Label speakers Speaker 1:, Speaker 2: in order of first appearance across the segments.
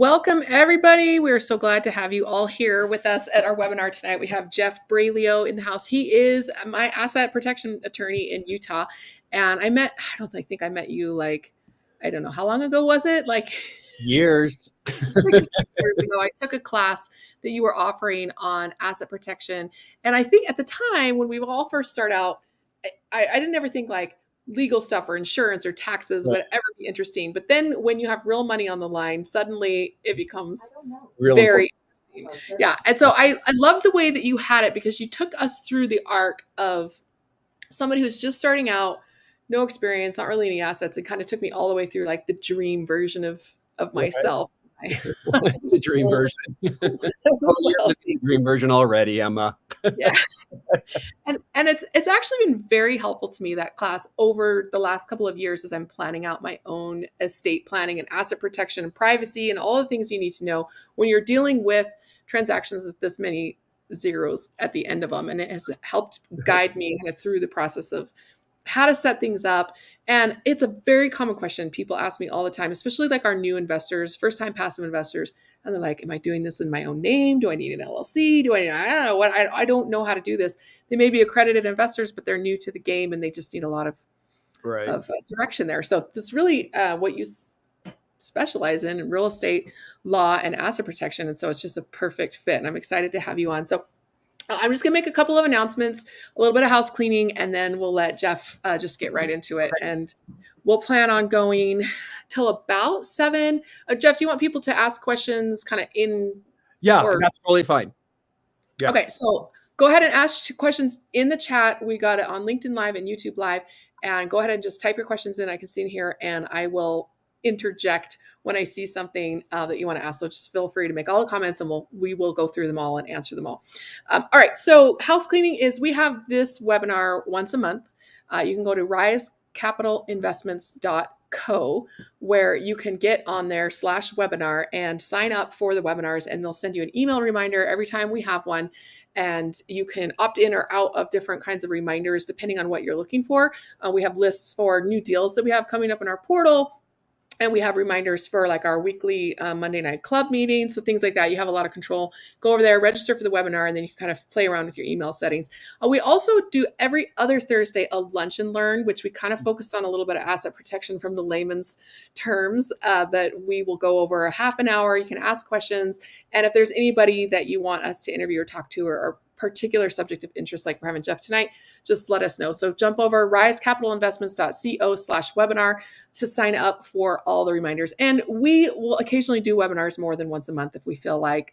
Speaker 1: Welcome, everybody. We're so glad to have you all here with us at our webinar tonight. We have Jeff Braylio in the house. He is my asset protection attorney in Utah. And I think I met you I don't know, how long ago was it?
Speaker 2: Years.
Speaker 1: Years ago, I took a class that you were offering on asset protection. And I think at the time when we all first start out, I didn't ever think legal stuff or insurance or taxes would ever be interesting. But then when you have real money on the line, suddenly it becomes very interesting. Yeah. And so I love the way that you had it because you took us through the arc of somebody who's just starting out, no experience, not really any assets. It kind of took me all the way through the dream version of myself.
Speaker 2: The dream version. You're the dream version already, Emma.
Speaker 1: Yeah. And it's actually been very helpful to me, that class, over the last couple of years as I'm planning out my own estate planning and asset protection and privacy and all the things you need to know when you're dealing with transactions with this many zeros at the end of them. And it has helped guide me kind of through the process of how to set things up. And it's a very common question people ask me all the time, especially our new investors, first time passive investors. And they're like, am I doing this in my own name? Do I need an LLC? I don't know what, I don't know how to do this. They may be accredited investors, but they're new to the game and they just need a lot of direction there. So this really what you specialize in real estate law and asset protection. And so it's just a perfect fit. And I'm excited to have you on. So I'm just going to make a couple of announcements, a little bit of house cleaning, and then we'll let Jeff just get right into it. And we'll plan on going till about 7. Jeff, do you want people to ask questions kind of in?
Speaker 2: Yeah, that's totally fine.
Speaker 1: Yeah. Okay, so go ahead and ask questions in the chat. We got it on LinkedIn Live and YouTube Live. And go ahead and just type your questions in. I can see in here, and I will interject when I see something that you want to ask. So just feel free to make all the comments and we will go through them all and answer them all. All right. So house cleaning is, we have this webinar once a month. You can go to risecapitalinvestments.co where you can get on there /webinar and sign up for the webinars, and they'll send you an email reminder every time we have one. And you can opt in or out of different kinds of reminders depending on what you're looking for. We have lists for new deals that we have coming up in our portal. And we have reminders for our weekly Monday night club meeting. So things like that, you have a lot of control. Go over there, register for the webinar, and then you can kind of play around with your email settings. We also do every other Thursday a lunch and learn, which we kind of focused on a little bit of asset protection from the layman's terms that we will go over a half an hour. You can ask questions. And if there's anybody that you want us to interview or talk to or particular subject of interest, like we're having Jeff tonight, just let us know. So jump over risecapitalinvestments.co/webinar to sign up for all the reminders. And we will occasionally do webinars more than once a month if we feel like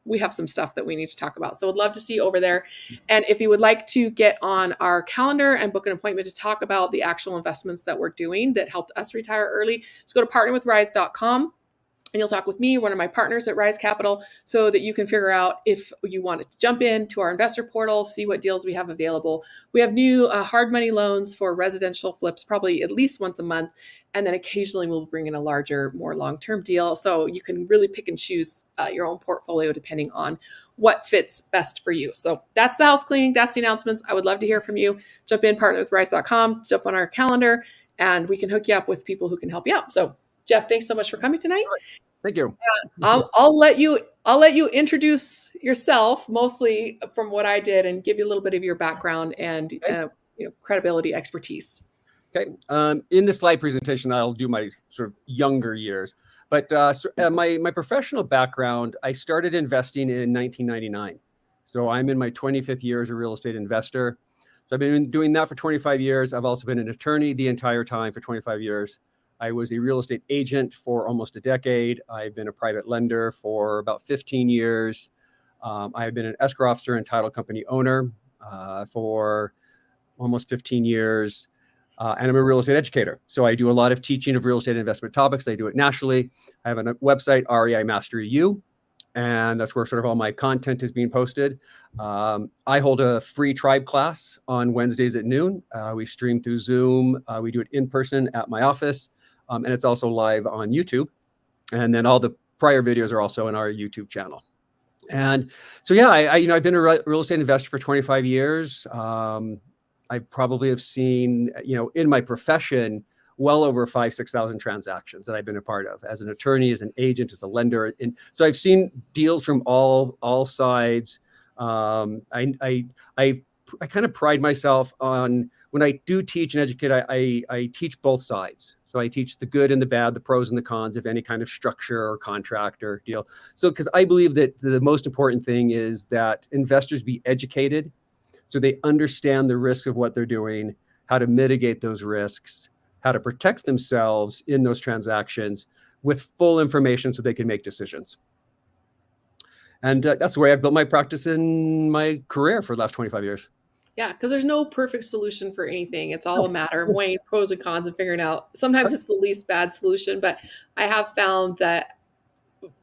Speaker 1: we have some stuff that we need to talk about. So I'd love to see you over there. And if you would like to get on our calendar and book an appointment to talk about the actual investments that we're doing that helped us retire early, just go to partnerwithrise.com. And you'll talk with me, one of my partners at Rise Capital, so that you can figure out if you want to jump into our investor portal, see what deals we have available. We have new hard money loans for residential flips, probably at least once a month. And then occasionally we'll bring in a larger, more long-term deal. So you can really pick and choose your own portfolio depending on what fits best for you. So that's the house cleaning. That's the announcements. I would love to hear from you. Jump in, partnerwithrise.com, jump on our calendar, and we can hook you up with people who can help you out. So Jeff, thanks so much for coming tonight.
Speaker 2: Thank you.
Speaker 1: I'll let you introduce yourself, mostly from what I did, and give you a little bit of your background and credibility, expertise.
Speaker 2: Okay. In this slide presentation, I'll do my sort of younger years. But my professional background, I started investing in 1999. So I'm in my 25th year as a real estate investor. So I've been doing that for 25 years. I've also been an attorney the entire time for 25 years. I was a real estate agent for almost a decade. I've been a private lender for about 15 years. I've been an escrow officer and title company owner for almost 15 years. And I'm a real estate educator. So I do a lot of teaching of real estate investment topics. I do it nationally. I have a website, REI Mastery U, and that's where sort of all my content is being posted. I hold a free tribe class on Wednesdays at noon. We stream through Zoom. We do it in person at my office. And it's also live on YouTube. And then all the prior videos are also in our YouTube channel. And so, yeah, I've been a real estate investor for 25 years. I probably have seen, in my profession, well over 6,000 transactions that I've been a part of as an attorney, as an agent, as a lender. And so I've seen deals from all sides. I kind of pride myself on, when I do teach and educate, I teach both sides. So I teach the good and the bad, the pros and the cons of any kind of structure or contract or deal. So, because I believe that the most important thing is that investors be educated so they understand the risk of what they're doing, how to mitigate those risks, how to protect themselves in those transactions with full information so they can make decisions. And that's the way I've built my practice in my career for the last 25 years.
Speaker 1: Yeah, because there's no perfect solution for anything. It's all a matter of weighing pros and cons and figuring out. Sometimes it's the least bad solution, but I have found that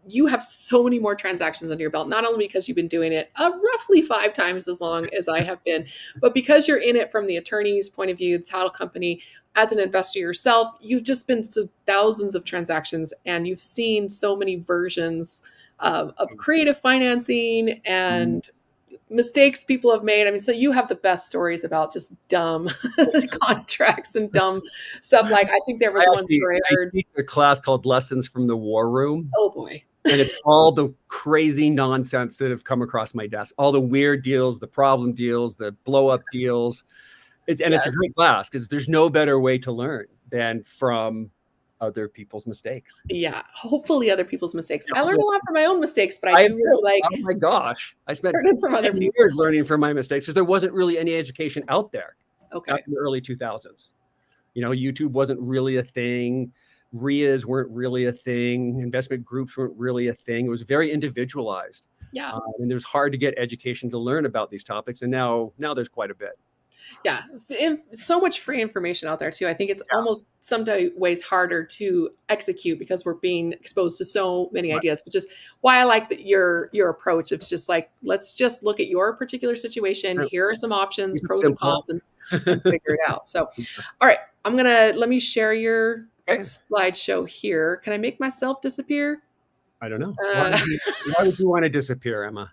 Speaker 1: you have so many more transactions under your belt, not only because you've been doing it roughly 5 times as long as I have been, but because you're in it from the attorney's point of view, the title company, as an investor yourself, you've just been to thousands of transactions and you've seen so many versions of creative financing and mistakes people have made. I mean, so you have the best stories about just dumb contracts and dumb stuff. Like, I think there was one story I heard.
Speaker 2: I teach a class called Lessons from the War Room.
Speaker 1: Oh boy.
Speaker 2: And it's all the crazy nonsense that have come across my desk, all the weird deals, the problem deals, the blow up deals. It's a great class because there's no better way to learn than from other people's mistakes.
Speaker 1: Yeah, hopefully other people's mistakes. I learned a lot from my own mistakes, but I do really like.
Speaker 2: Oh my gosh, I spent
Speaker 1: from other
Speaker 2: years learning from my mistakes because there wasn't really any education out there.
Speaker 1: Okay.
Speaker 2: In the early 2000s, YouTube wasn't really a thing. RIAs weren't really a thing. Investment groups weren't really a thing. It was very individualized.
Speaker 1: Yeah,
Speaker 2: and it was hard to get education to learn about these topics. And now there's quite a bit.
Speaker 1: Yeah, so much free information out there too. I think it's almost some ways harder to execute because we're being exposed to so many ideas. But just why I like that your approach. It's just like, let's just look at your particular situation. Here are some options, pros and cons, and figure it out. So, all right, let me share your slideshow here. Can I make myself disappear?
Speaker 2: I don't know. Why would you want to disappear, Emma?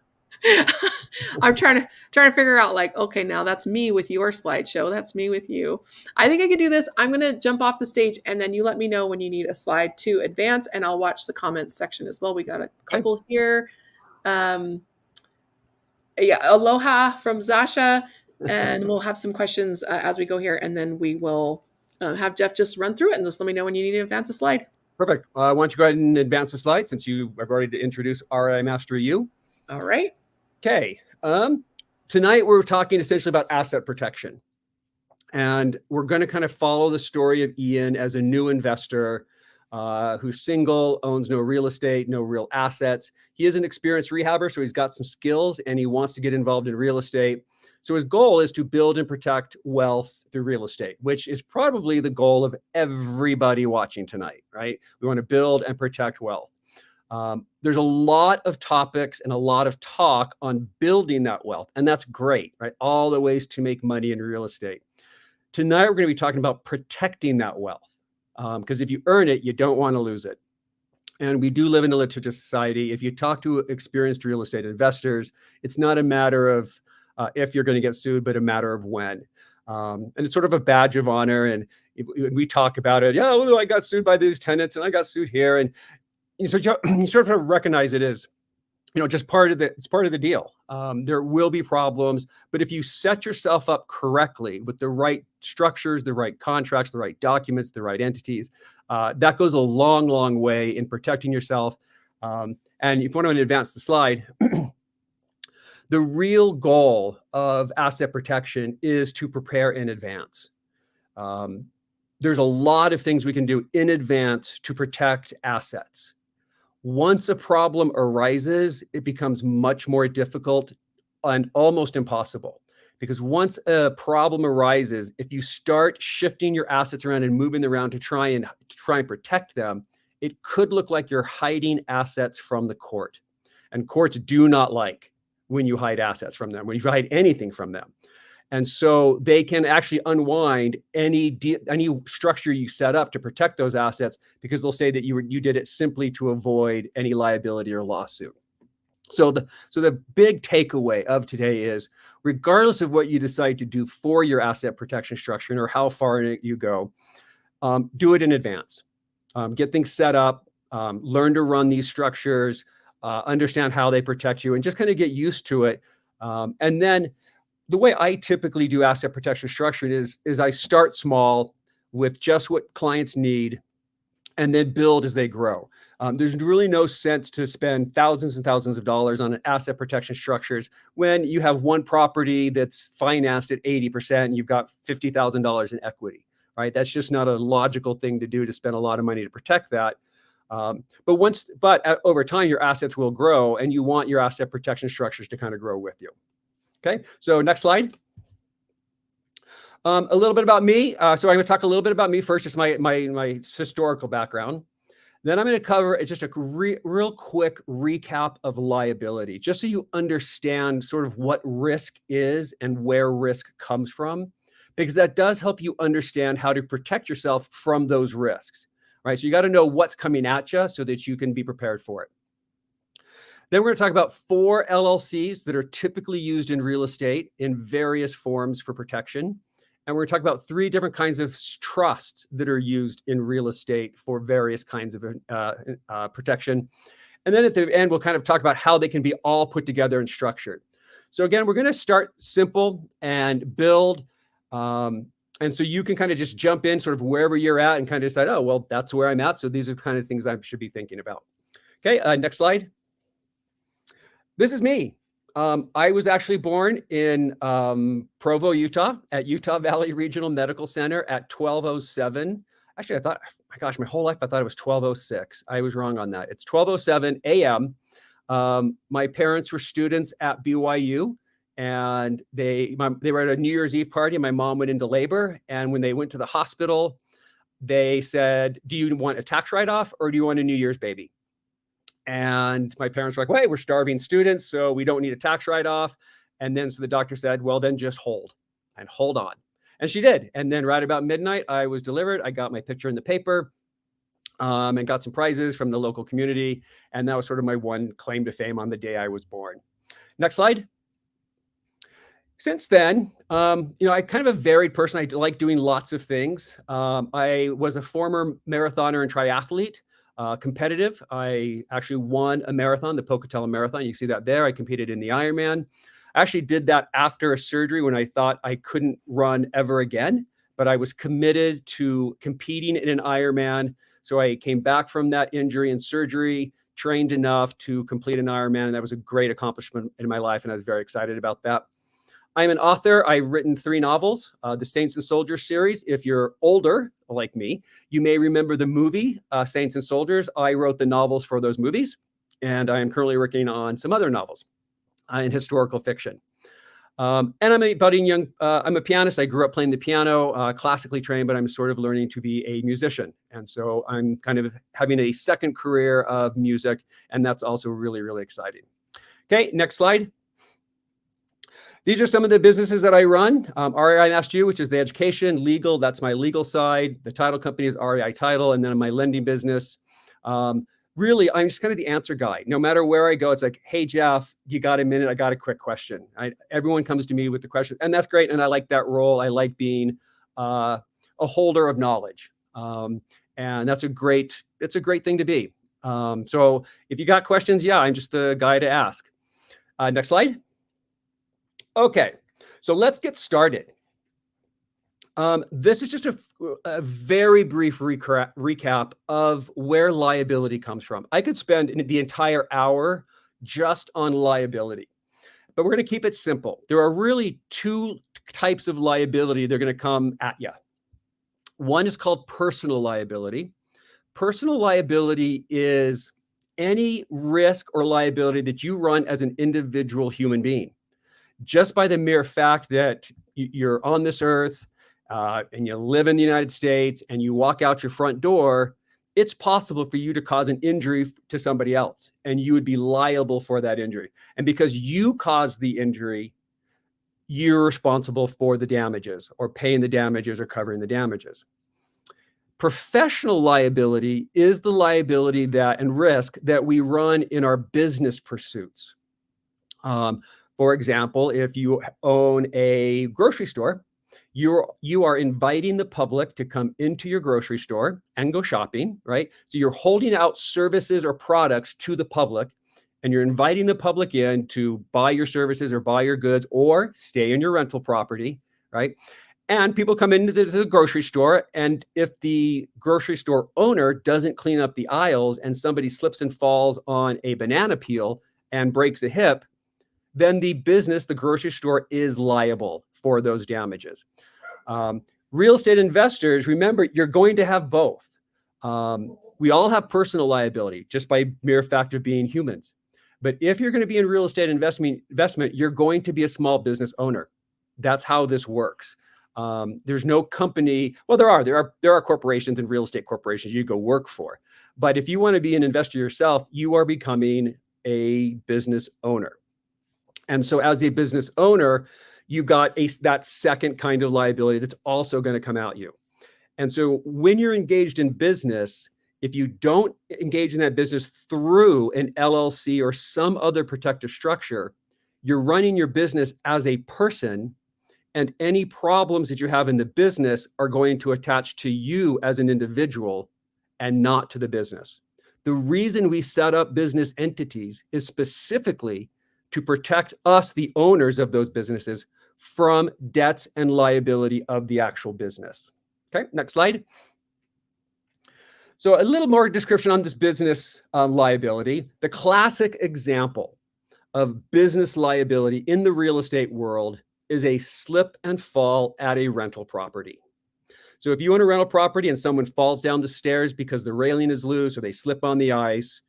Speaker 1: I'm trying to figure out, like, okay, now that's me with your slideshow. That's me with you. I think I can do this. I'm going to jump off the stage and then you let me know when you need a slide to advance and I'll watch the comments section as well. We got a couple here. Aloha from Zasha. And we'll have some questions as we go here. And then we will have Jeff just run through it and just let me know when you need to advance a slide.
Speaker 2: Perfect. Why don't you go ahead and advance the slide since you have already introduced RI Mastery U.
Speaker 1: All right.
Speaker 2: Okay. Tonight we're talking essentially about asset protection. And we're going to kind of follow the story of Ian as a new investor who's single, owns no real estate, no real assets. He is an experienced rehabber, so he's got some skills and he wants to get involved in real estate. So his goal is to build and protect wealth through real estate, which is probably the goal of everybody watching tonight, right? We want to build and protect wealth. There's a lot of topics and a lot of talk on building that wealth, and that's great, right? All the ways to make money in real estate. Tonight, we're going to be talking about protecting that wealth, because if you earn it, you don't want to lose it. And we do live in a litigious society. If you talk to experienced real estate investors, it's not a matter of if you're going to get sued, but a matter of when. And it's sort of a badge of honor. And we talk about it. Yeah, I got sued by these tenants, and I got sued here, and so you sort of recognize it as, just it's part of the deal. There will be problems, but if you set yourself up correctly with the right structures, the right contracts, the right documents, the right entities, that goes a long, long way in protecting yourself. And if you want to advance the slide, the real goal of asset protection is to prepare in advance. There's a lot of things we can do in advance to protect assets. Once a problem arises, it becomes much more difficult and almost impossible. Because once a problem arises, if you start shifting your assets around and moving them around to try and protect them, it could look like you're hiding assets from the court. And courts do not like when you hide assets from them, when you hide anything from them. And so they can actually unwind any structure you set up to protect those assets because they'll say that you did it simply to avoid any liability or lawsuit. So the big takeaway of today is, regardless of what you decide to do for your asset protection structure or how far you go, do it in advance. Get things set up, learn to run these structures, understand how they protect you, and just kind of get used to it. And then the way I typically do asset protection structuring is I start small with just what clients need and then build as they grow. There's really no sense to spend thousands and thousands of dollars on asset protection structures when you have one property that's financed at 80% and you've got $50,000 in equity, right? That's just not a logical thing to do, to spend a lot of money to protect that. But over time, your assets will grow, and you want your asset protection structures to kind of grow with you. Okay, so next slide. A little bit about me. So I'm going to talk a little bit about me first, just my historical background. Then I'm going to cover just a real quick recap of liability, just so you understand sort of what risk is and where risk comes from, because that does help you understand how to protect yourself from those risks, right? So you got to know what's coming at you so that you can be prepared for it. Then we're going to talk about 4 LLCs that are typically used in real estate in various forms for protection. And we're going to talk about 3 different kinds of trusts that are used in real estate for various kinds of protection. And then at the end, we'll kind of talk about how they can be all put together and structured. So again, we're going to start simple and build. And so you can kind of just jump in sort of wherever you're at and kind of decide, oh, well, that's where I'm at. So these are the kind of things I should be thinking about. Okay, next slide. This is me. I was actually born in Provo, Utah, at Utah Valley Regional Medical Center at 12:07. Actually, I thought, my gosh, my whole life I thought it was 12:06. I was wrong on that. It's 12:07 a.m. My parents were students at BYU, and they were at a New Year's Eve party. And my mom went into labor, and when they went to the hospital, they said, "Do you want a tax write-off or do you want a New Year's baby?" And my parents were like, "Wait, we're starving students, so we don't need a tax write-off." And then so the doctor said, "Well, then just hold on." And she did. And then right about midnight, I was delivered. I got my picture in the paper, and got some prizes from the local community. And that was sort of my one claim to fame on the day I was born. Next slide. Since then, I kind of a varied person. I like doing lots of things. I was a former marathoner and triathlete. Competitive. I actually won a marathon, the Pocatello Marathon. You see that there. I competed in the Ironman. I actually did that after a surgery when I thought I couldn't run ever again, but I was committed to competing in an Ironman. So I came back from that injury and surgery, trained enough to complete an Ironman, and that was a great accomplishment in my life, and I was very excited about that. I'm an author. I've written 3 novels, the Saints and Soldiers series. If you're older, like me, you may remember the movie Saints and Soldiers. I wrote the novels for those movies, and I am currently working on some other novels in historical fiction. And I'm a budding young, I'm a pianist. I grew up playing the piano, classically trained, but I'm sort of learning to be a musician. And so I'm kind of having a second career of music, and that's also really, really exciting. Okay, next slide. These are some of the businesses that I run. REI MassU, which is the education, legal, that's my legal side. The title company is REI Title, and then my lending business. Really, I'm just kind of the answer guy. No matter where I go, it's like, "Hey, Jeff, you got a minute? I got a quick question." Everyone comes to me with the question, and that's great. And I like that role. I like being a holder of knowledge. And it's a great thing to be. So if you got questions, yeah, I'm just the guy to ask. Next slide. Okay, so let's get started. This is just a very brief recap of where liability comes from. I could spend the entire hour just on liability, but we're going to keep it simple. There are really 2 types of liability that are going to come at you. One is called personal liability. Personal liability is any risk or liability that you run as an individual human being. Just by the mere fact that you're on this earth and you live in the United States and you walk out your front door, it's possible for you to cause an injury to somebody else, and you would be liable for that injury. And because you caused the injury, you're responsible for the damages or paying the damages or covering the damages. Professional liability is the liability and risk that we run in our business pursuits. For example, if you own a grocery store, You are inviting the public to come into your grocery store and go shopping, right? So you're holding out services or products to the public, and you're inviting the public in to buy your services or buy your goods or stay in your rental property, right? And people come into the grocery store, and if the grocery store owner doesn't clean up the aisles and somebody slips and falls on a banana peel and breaks a hip, then the business, the grocery store, is liable for those damages. Real estate investors, remember, you're going to have both. We all have personal liability just by mere fact of being humans. But if you're going to be in real estate investment, you're going to be a small business owner. That's how this works. There's no company. Well, there are corporations and real estate corporations you go work for. But if you want to be an investor yourself, you are becoming a business owner. And so as a business owner, you got that second kind of liability that's also going to come at you. And so when you're engaged in business, if you don't engage in that business through an LLC or some other protective structure, you're running your business as a person, and any problems that you have in the business are going to attach to you as an individual and not to the business. The reason we set up business entities is specifically to protect us, the owners of those businesses, from debts and liability of the actual business. Okay, next slide. So a little more description on this business liability. The classic example of business liability in the real estate world is a slip and fall at a rental property. So if you own a rental property and someone falls down the stairs because the railing is loose or they slip on the ice,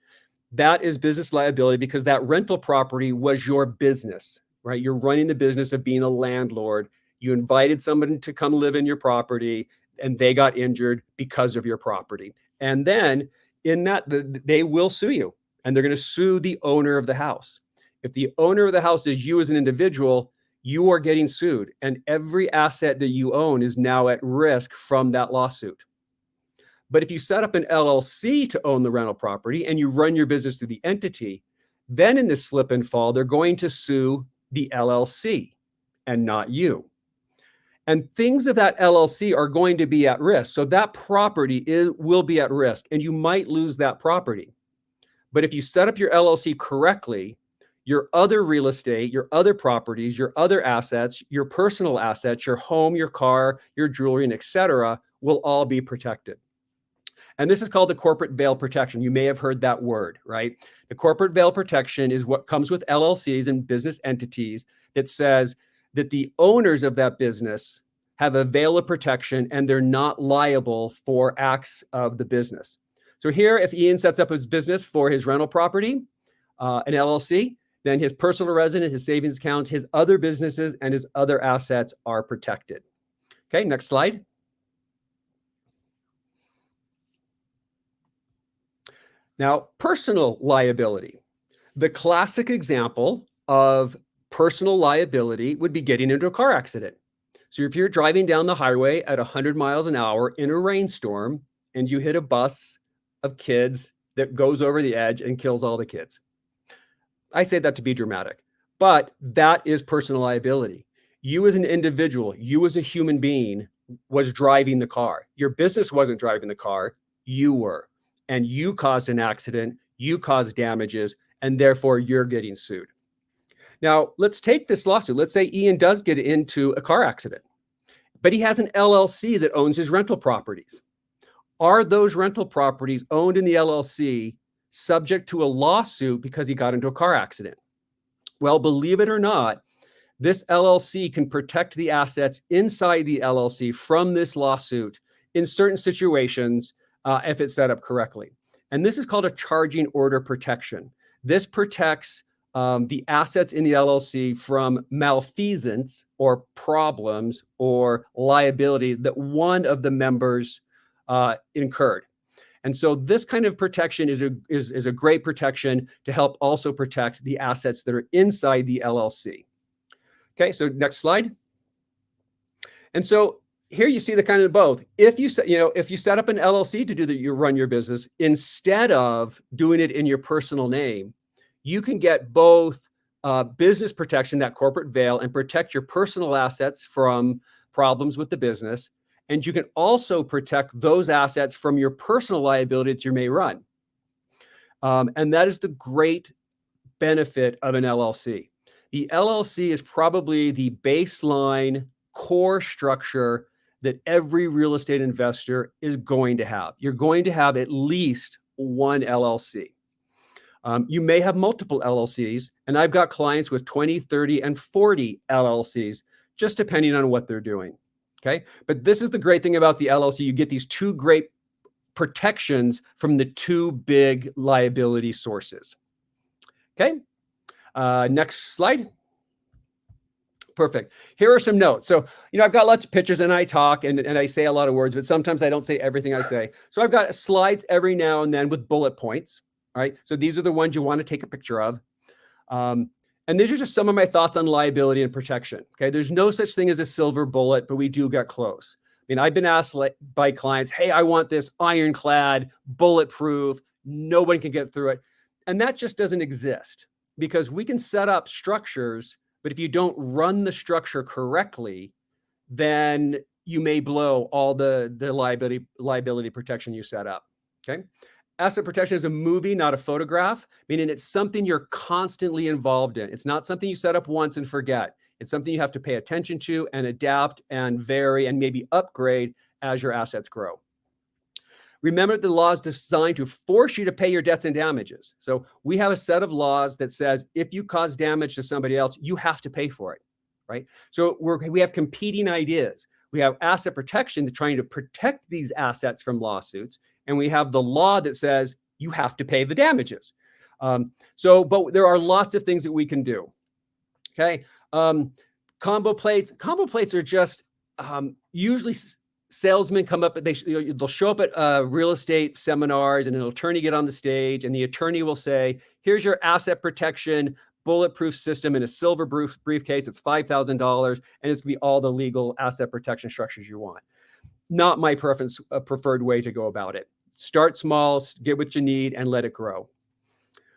Speaker 2: that is business liability because that rental property was your business, right? You're running the business of being a landlord. You invited someone to come live in your property and they got injured because of your property. And then in that, they will sue you, and they're going to sue the owner of the house. If the owner of the house is you as an individual, you are getting sued, and every asset that you own is now at risk from that lawsuit. But if you set up an LLC to own the rental property and you run your business through the entity, then in this slip and fall, they're going to sue the LLC and not you. And things of that LLC are going to be at risk. So that property will be at risk, and you might lose that property. But if you set up your LLC correctly, your other real estate, your other properties, your other assets, your personal assets, your home, your car, your jewelry, and et cetera, will all be protected. And this is called the corporate veil protection. You may have heard that word, right? The corporate veil protection is what comes with LLCs and business entities that says that the owners of that business have a veil of protection and they're not liable for acts of the business. So here, if Ian sets up his business for his rental property, an LLC, then his personal residence, his savings account, his other businesses, and his other assets are protected. Okay, next slide. Now, personal liability. The classic example of personal liability would be getting into a car accident. So if you're driving down the highway at 100 miles an hour in a rainstorm and you hit a bus of kids that goes over the edge and kills all the kids. I say that to be dramatic, but that is personal liability. You as an individual, you as a human being was driving the car. Your business wasn't driving the car, you were. And you caused an accident, you caused damages, and therefore you're getting sued. Now, let's take this lawsuit. Let's say Ian does get into a car accident, but he has an LLC that owns his rental properties. Are those rental properties owned in the LLC subject to a lawsuit because he got into a car accident? Well, believe it or not, this LLC can protect the assets inside the LLC from this lawsuit in certain situations if it's set up correctly. And this is called a charging order protection. This protects the assets in the LLC from malfeasance or problems or liability that one of the members incurred. And so this kind of protection is a great protection to help also protect the assets that are inside the LLC. Okay, so next slide. And so here you see the kind of both. If you set up an LLC to do that, you run your business instead of doing it in your personal name, you can get both business protection, that corporate veil, and protect your personal assets from problems with the business. And you can also protect those assets from your personal liability that you may run. And that is the great benefit of an LLC. The LLC is probably the baseline core structure that every real estate investor is going to have. You're going to have at least one LLC. You may have multiple LLCs, and I've got clients with 20, 30, and 40 LLCs, just depending on what they're doing. Okay. But this is the great thing about the LLC. You get these two great protections from the two big liability sources. Okay. Next slide. Perfect. Here are some notes. So, I've got lots of pictures and I talk and I say a lot of words, but sometimes I don't say everything I say. So I've got slides every now and then with bullet points. All right. So these are the ones you want to take a picture of. And these are just some of my thoughts on liability and protection. Okay. There's no such thing as a silver bullet, but we do get close. I mean, I've been asked by clients, hey, I want this ironclad, bulletproof, nobody can get through it. And that just doesn't exist, because we can set up structures, but if you don't run the structure correctly, then you may blow all the liability protection you set up. Okay. Asset protection is a movie, not a photograph, meaning it's something you're constantly involved in. It's not something you set up once and forget. It's something you have to pay attention to and adapt and vary and maybe upgrade as your assets grow. Remember, the law is designed to force you to pay your debts and damages. So we have a set of laws that says if you cause damage to somebody else, you have to pay for it, right? So we have competing ideas. We have asset protection that's trying to protect these assets from lawsuits. And we have the law that says you have to pay the damages. But there are lots of things that we can do. Okay. Combo plates. Combo plates are just usually salesmen come up, they'll show up at real estate seminars, and an attorney get on the stage, and the attorney will say, here's your asset protection bulletproof system in a silver briefcase. It's $5,000, and it's gonna be all the legal asset protection structures you want. Not my preferred way to go about it. Start small, get what you need, and let it grow.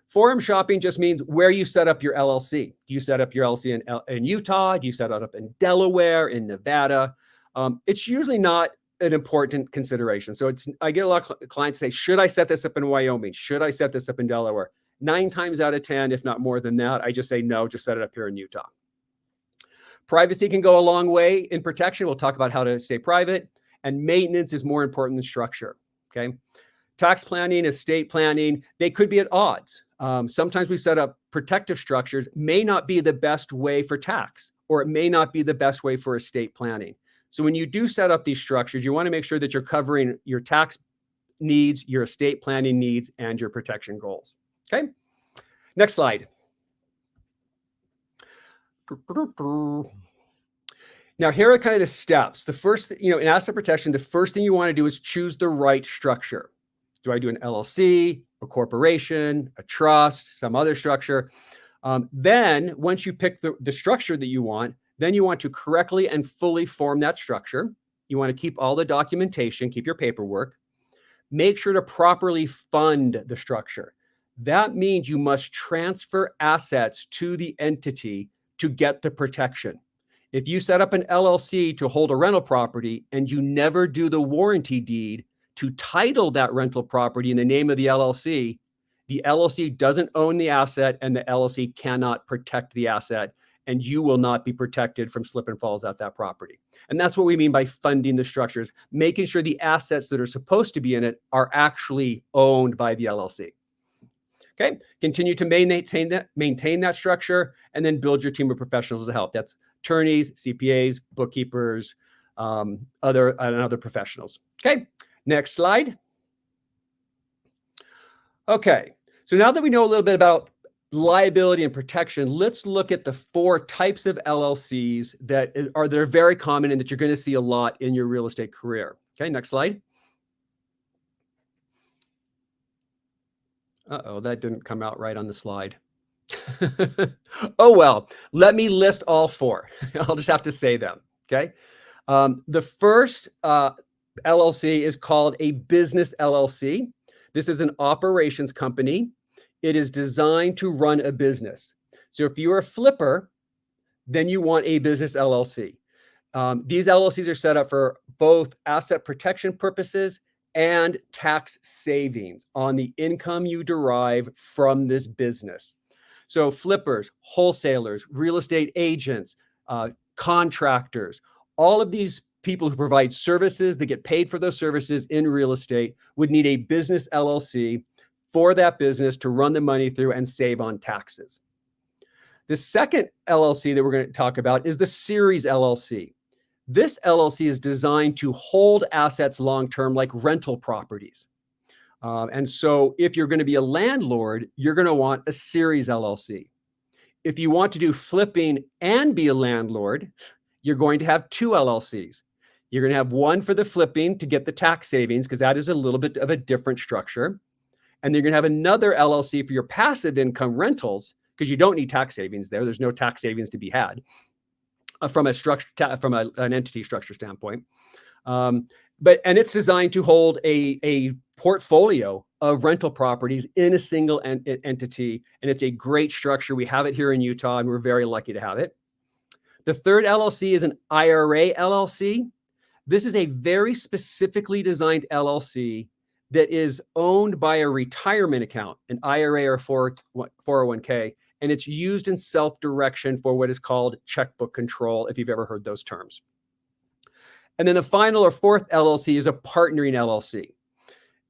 Speaker 2: Forum shopping just means where you set up your LLC. Do you set up your LLC in Utah? Do you set it up in Delaware, in Nevada? It's usually not an important consideration. So I get a lot of clients say, should I set this up in Wyoming? Should I set this up in Delaware? 9 times out of 10, if not more than that, I just say, no, just set it up here in Utah. Privacy can go a long way in protection. We'll talk about how to stay private, and maintenance is more important than structure. Okay. Tax planning, estate planning, they could be at odds. Sometimes we set up protective structures, may not be the best way for tax, or it may not be the best way for estate planning. So when you do set up these structures, you want to make sure that you're covering your tax needs, your estate planning needs, and your protection goals. Okay. Next slide. Now, here are kind of the steps. The first, in asset protection, the first thing you want to do is choose the right structure. Do I do an LLC, a corporation, a trust, some other structure? Then once you pick the structure that you want, then you want to correctly and fully form that structure. You want to keep all the documentation, keep your paperwork. Make sure to properly fund the structure. That means you must transfer assets to the entity to get the protection. If you set up an LLC to hold a rental property and you never do the warranty deed to title that rental property in the name of the LLC doesn't own the asset, and the LLC cannot protect the asset, and you will not be protected from slip and falls at that property. And that's what we mean by funding the structures, making sure the assets that are supposed to be in it are actually owned by the LLC. Okay, continue to maintain that structure, and then build your team of professionals to help. That's attorneys, CPAs, bookkeepers, other professionals. Okay, next slide. Okay, so now that we know a little bit about liability and protection, let's look at the 4 types of LLCs that are very common and that you're going to see a lot in your real estate career. Okay, next slide. Uh-oh, that didn't come out right on the slide. Oh, well, let me list all 4. I'll just have to say them, okay? The first LLC is called a business LLC. This is an operations company. It is designed to run a business. So if you're a flipper, then you want a business LLC. These LLCs are set up for both asset protection purposes and tax savings on the income you derive from this business. So flippers, wholesalers, real estate agents, contractors, all of these people who provide services that get paid for those services in real estate would need a business LLC for that business to run the money through and save on taxes. The second LLC that we're going to talk about is the Series LLC. This LLC is designed to hold assets long-term like rental properties. And so if you're going to be a landlord, you're going to want a Series LLC. If you want to do flipping and be a landlord, you're going to have two LLCs. You're going to have one for the flipping to get the tax savings, because that is a little bit of a different structure. And you're going to have another LLC for your passive income rentals, because you don't need tax savings there. There's no tax savings to be had from a structure, from an entity structure standpoint. And it's designed to hold a portfolio of rental properties in a single entity. And it's a great structure. We have it here in Utah, and we're very lucky to have it. The third LLC is an IRA LLC. This is a very specifically designed LLC that is owned by a retirement account, an IRA or 401k, and it's used in self-direction for what is called checkbook control, if you've ever heard those terms. And then the final or fourth LLC is a partnering LLC.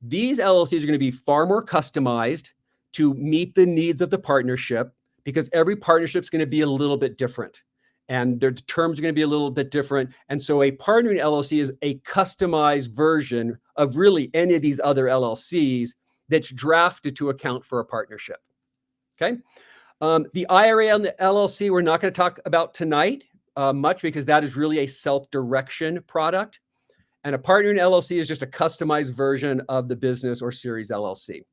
Speaker 2: These LLCs are going to be far more customized to meet the needs of the partnership, because every partnership is going to be a little bit different, and their terms are going to be a little bit different. And so a partnering LLC is a customized version of really any of these other LLCs that's drafted to account for a partnership. Okay. The IRA and the LLC, we're not going to talk about tonight much, because that is really a self-direction product. And a partnering LLC is just a customized version of the business or Series LLC.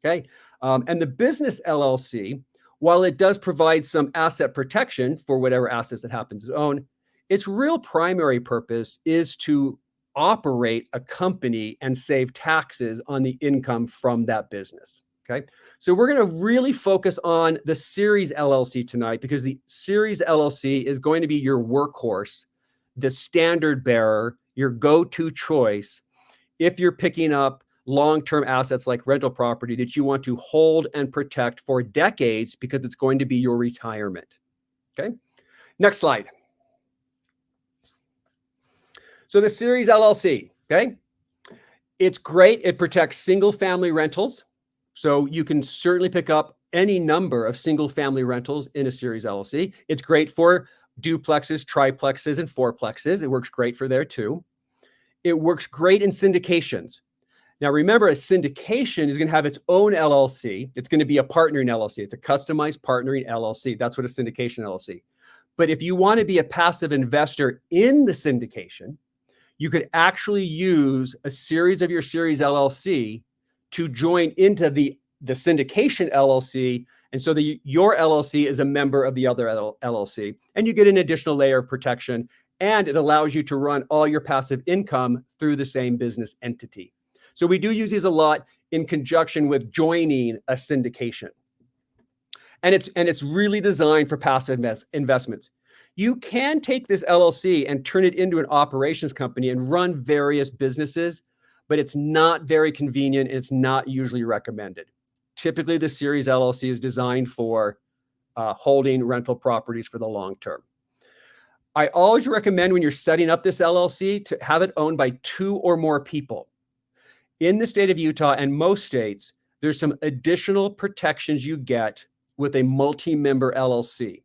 Speaker 2: Okay. And the business LLC, while it does provide some asset protection for whatever assets it happens to own, its real primary purpose is to operate a company and save taxes on the income from that business. Okay, so we're going to really focus on the Series LLC tonight, because the Series LLC is going to be your workhorse, the standard bearer, your go-to choice if you're picking up long-term assets like rental property that you want to hold and protect for decades, because it's going to be your retirement. Okay, next slide. So the Series LLC, okay, it's great. It protects single-family rentals. So you can certainly pick up any number of single-family rentals in a Series LLC. It's great for duplexes, triplexes, and fourplexes. It works great for there too. It works great in syndications. Now, remember, a syndication is going to have its own LLC. It's going to be a partnering LLC. It's a customized partnering LLC. That's what a syndication LLC. But if you want to be a passive investor in the syndication, you could actually use a series of your Series LLC to join into the syndication LLC. And so your LLC is a member of the other LLC, and you get an additional layer of protection, and it allows you to run all your passive income through the same business entity. So we do use these a lot in conjunction with joining a syndication. And it's really designed for passive investments. You can take this LLC and turn it into an operations company and run various businesses, but it's not very convenient, and it's not usually recommended. Typically, the Series LLC is designed for holding rental properties for the long term. I always recommend, when you're setting up this LLC, to have it owned by 2 or more people. In the state of Utah and most states, there's some additional protections you get with a multi-member LLC.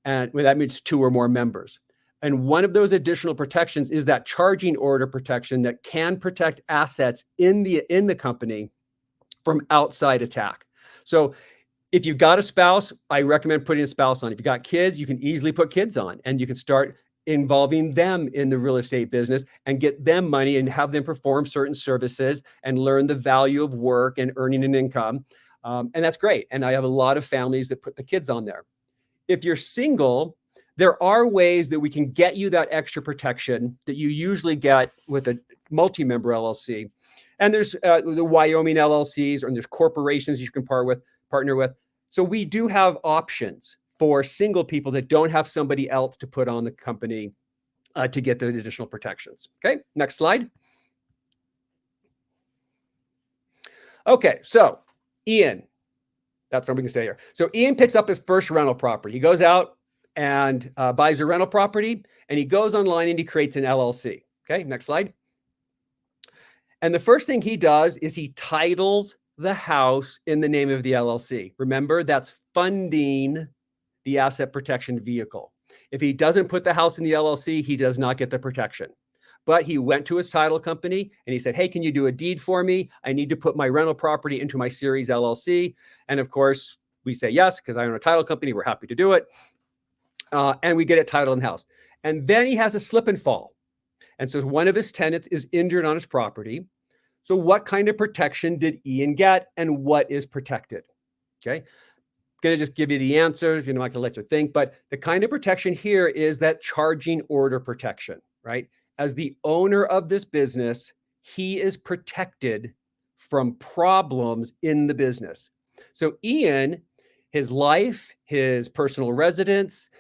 Speaker 2: And that means 2 or more members. And one of those additional protections is that charging order protection that can protect assets in the company from outside attack. So if you've got a spouse, I recommend putting a spouse on. If you've got kids, you can easily put kids on, and you can start involving them in the real estate business and get them money and have them perform certain services and learn the value of work and earning an income. And that's great. And I have a lot of families that put the kids on there. If you're single, there are ways that we can get you that extra protection that you usually get with a multi-member LLC. And there's the Wyoming LLCs, and there's corporations you can partner with. So we do have options for single people that don't have somebody else to put on the company to get the additional protections. Okay, next slide. Okay, so Ian, that's where we can stay here. So Ian picks up his first rental property. He goes out and buys a rental property, and he goes online and he creates an LLC. Okay, next slide. And the first thing he does is he titles the house in the name of the LLC. Remember, that's funding the asset protection vehicle. If he doesn't put the house in the LLC, he does not get the protection. But he went to his title company and he said, hey, can you do a deed for me? I need to put my rental property into my series LLC. And of course, we say yes, because I own a title company. We're happy to do it. And we get it titled in house. And then he has a slip and fall. And so one of his tenants is injured on his property. So what kind of protection did Ian get and what is protected? Okay. Going to just give you the answer. You know, I can let you think, but the kind of protection here is that charging order protection, right? As the owner of this business, he is protected from problems in the business. So Ian, his life, his personal residence,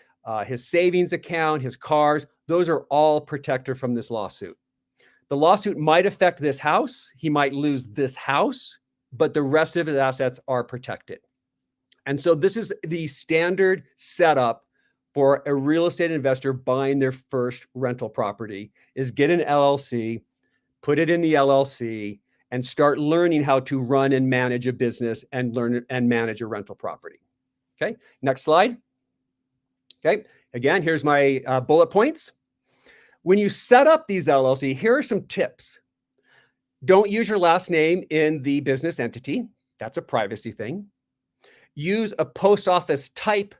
Speaker 2: his savings account, his cars, those are all protected from this lawsuit. The lawsuit might affect this house. He might lose this house, but the rest of his assets are protected. And so this is the standard setup for a real estate investor buying their first rental property is get an LLC, put it in the LLC, and start learning how to run and manage a business and learn and manage a rental property. Okay, next slide. Okay, again, here's my bullet points. When you set up these LLC, here are some tips. Don't use your last name in the business entity. That's a privacy thing. Use a post office type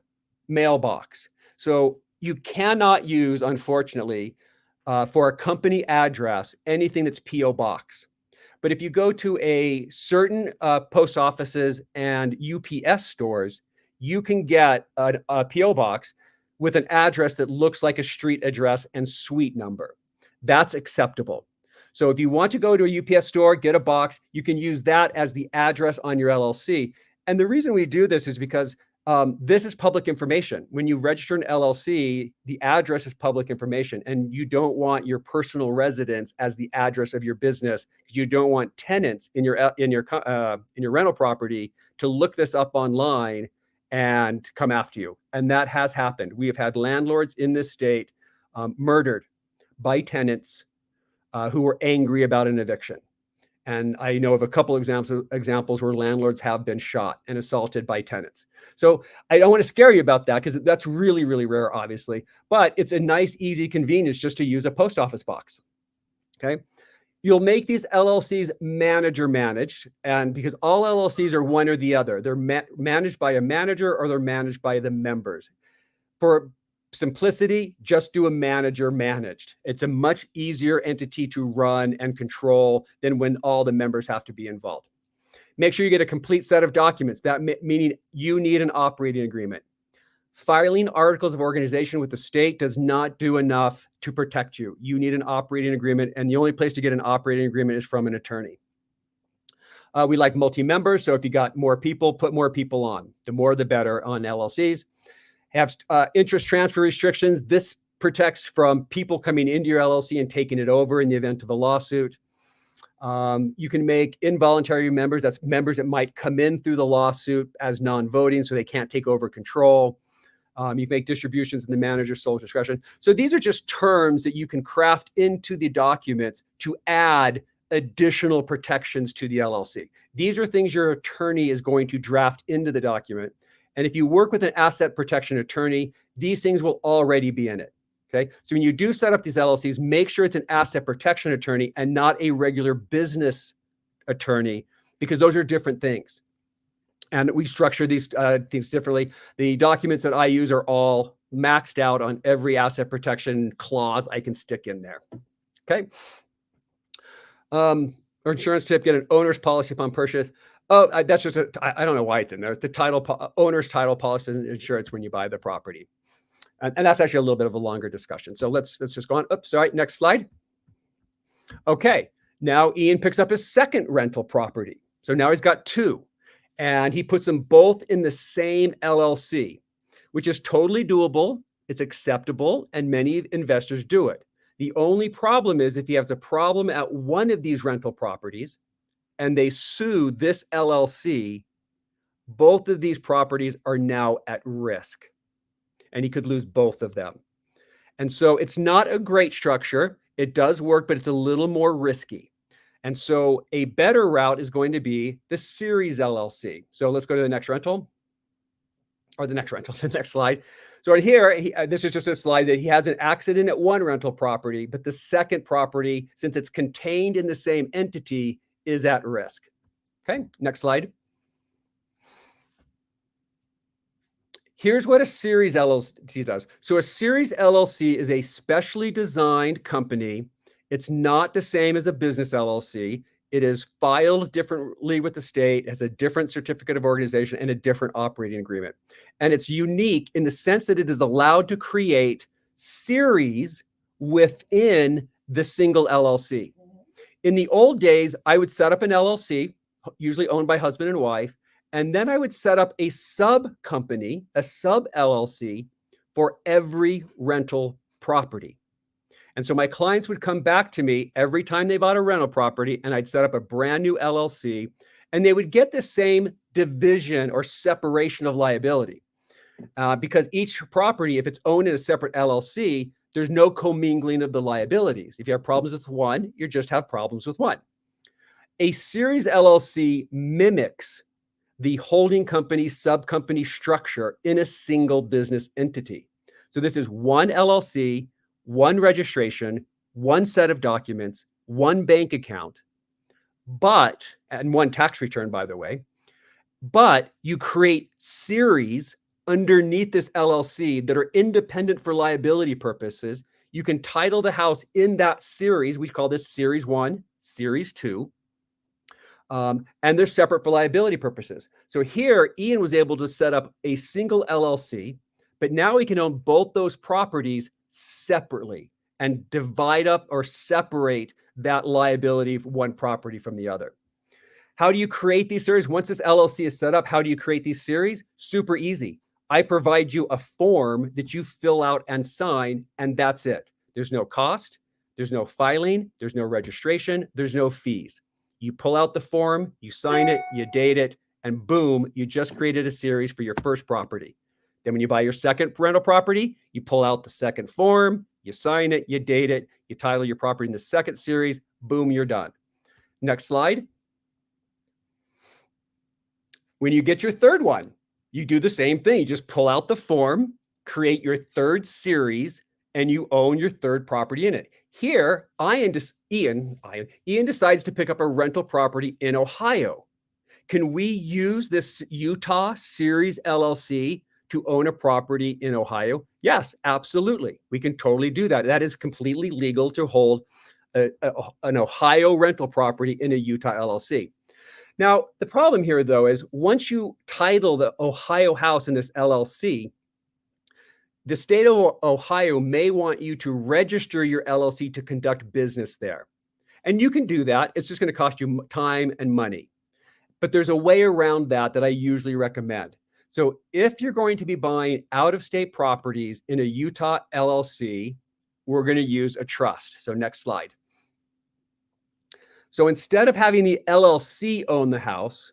Speaker 2: mailbox. So you cannot use, unfortunately, for a company address, anything that's P.O. Box. But if you go to a certain post offices and UPS stores, you can get a P.O. box with an address that looks like a street address and suite number. That's acceptable. So if you want to go to a UPS store, get a box, you can use that as the address on your LLC. And the reason we do this is because this is public information. When you register an LLC, the address is public information, and you don't want your personal residence as the address of your business because you don't want tenants in your rental property to look this up online and come after you. And that has happened. We have had landlords in this state murdered by tenants who were angry about an eviction. And I know of a couple examples where landlords have been shot and assaulted by tenants. So I don't want to scare you about that because that's really, really rare, obviously. But it's a nice, easy convenience just to use a post office box. Okay. You'll make these LLCs manager managed. And because all LLCs are one or the other, they're managed by a manager or they're managed by the members. For simplicity, just do a manager managed. It's a much easier entity to run and control than when all the members have to be involved. Make sure you get a complete set of documents, that meaning you need an operating agreement. Filing articles of organization with the state does not do enough to protect you. You need an operating agreement, and the only place to get an operating agreement is from an attorney. We like multi-members, so if you got more people, put more people on. The more, the better on LLCs. Have interest transfer restrictions. This protects from people coming into your LLC and taking it over in the event of a lawsuit. You can make involuntary members. That's members that might come in through the lawsuit as non-voting, so they can't take over control. You can make distributions in the manager's sole discretion. So these are just terms that you can craft into the documents to add additional protections to the LLC. These are things your attorney is going to draft into the document. And if you work with an asset protection attorney, these things will already be in it. Okay. So when you do set up these LLCs, make sure it's an asset protection attorney and not a regular business attorney, because those are different things. And we structure these things differently. The documents that I use are all maxed out on every asset protection clause I can stick in there. Okay. Or insurance tip, get an owner's policy upon purchase. Oh, that's just I don't know why it's in there. The title, owner's title policy and insurance when you buy the property. And that's actually a little bit of a longer discussion. So let's just go on. Oops, sorry, next slide. Okay, now Ian picks up his second rental property. So now he's got two, and he puts them both in the same LLC, which is totally doable. it's acceptable, and many investors do it. The only problem is if he has a problem at one of these rental properties and they sue this LLC, both of these properties are now at risk, and he could lose both of them. And so it's not a great structure. It does work, but it's a little more risky. And so a better route is going to be the series LLC. So let's go to the next rental, or the next rental, the next slide. So in here, this is just a slide that he has an accident at one rental property, but the second property, since it's contained in the same entity, is at risk. Okay, next slide. Here's what a series LLC does. So a series LLC is a specially designed company. It's not the same as a business LLC. It is filed differently with the state, has a different certificate of organization and a different operating agreement. And it's unique in the sense that it is allowed to create series within the single LLC. In the old days, I would set up an LLC, usually owned by husband and wife, and then I would set up a sub company, a sub LLC for every rental property. And so my clients would come back to me every time they bought a rental property, and I'd set up a brand new LLC, and they would get the same division or separation of liability. Because each property, if it's owned in a separate LLC, there's no commingling of the liabilities. If you have problems with one, you just have problems with one. A series LLC mimics the holding company, sub-company structure in a single business entity. So this is one LLC, one registration, one set of documents, one bank account, and one tax return, by the way, but you create series underneath this LLC that are independent for liability purposes. You can title the house in that series. We call this Series 1, Series 2. And they're separate for liability purposes. So here, Ian was able to set up a single LLC, but now he can own both those properties separately and divide up or separate that liability of one property from the other. How do you create these series? Once this LLC is set up, how do you create these series? Super easy. I provide you a form that you fill out and sign, and that's it. There's no cost, there's no filing, there's no registration, there's no fees. You pull out the form, you sign it, you date it, and boom, you just created a series for your first property. Then when you buy your second rental property, you pull out the second form, you sign it, you date it, you title your property in the second series, boom, you're done. Next slide. When you get your third one, you do the same thing. You just pull out the form, create your third series, and you own your third property in it. Here, Ian decides to pick up a rental property in Ohio. Can we use this Utah Series LLC to own a property in Ohio? Yes, absolutely. We can totally do that. That is completely legal to hold an Ohio rental property in a Utah LLC. Now, the problem here, though, is once you title the Ohio house in this LLC, the state of Ohio may want you to register your LLC to conduct business there. And you can do that. It's just going to cost you time and money. But there's a way around that I usually recommend. So if you're going to be buying out-of-state properties in a Utah LLC, we're going to use a trust. So next slide. So instead of having the LLC own the house,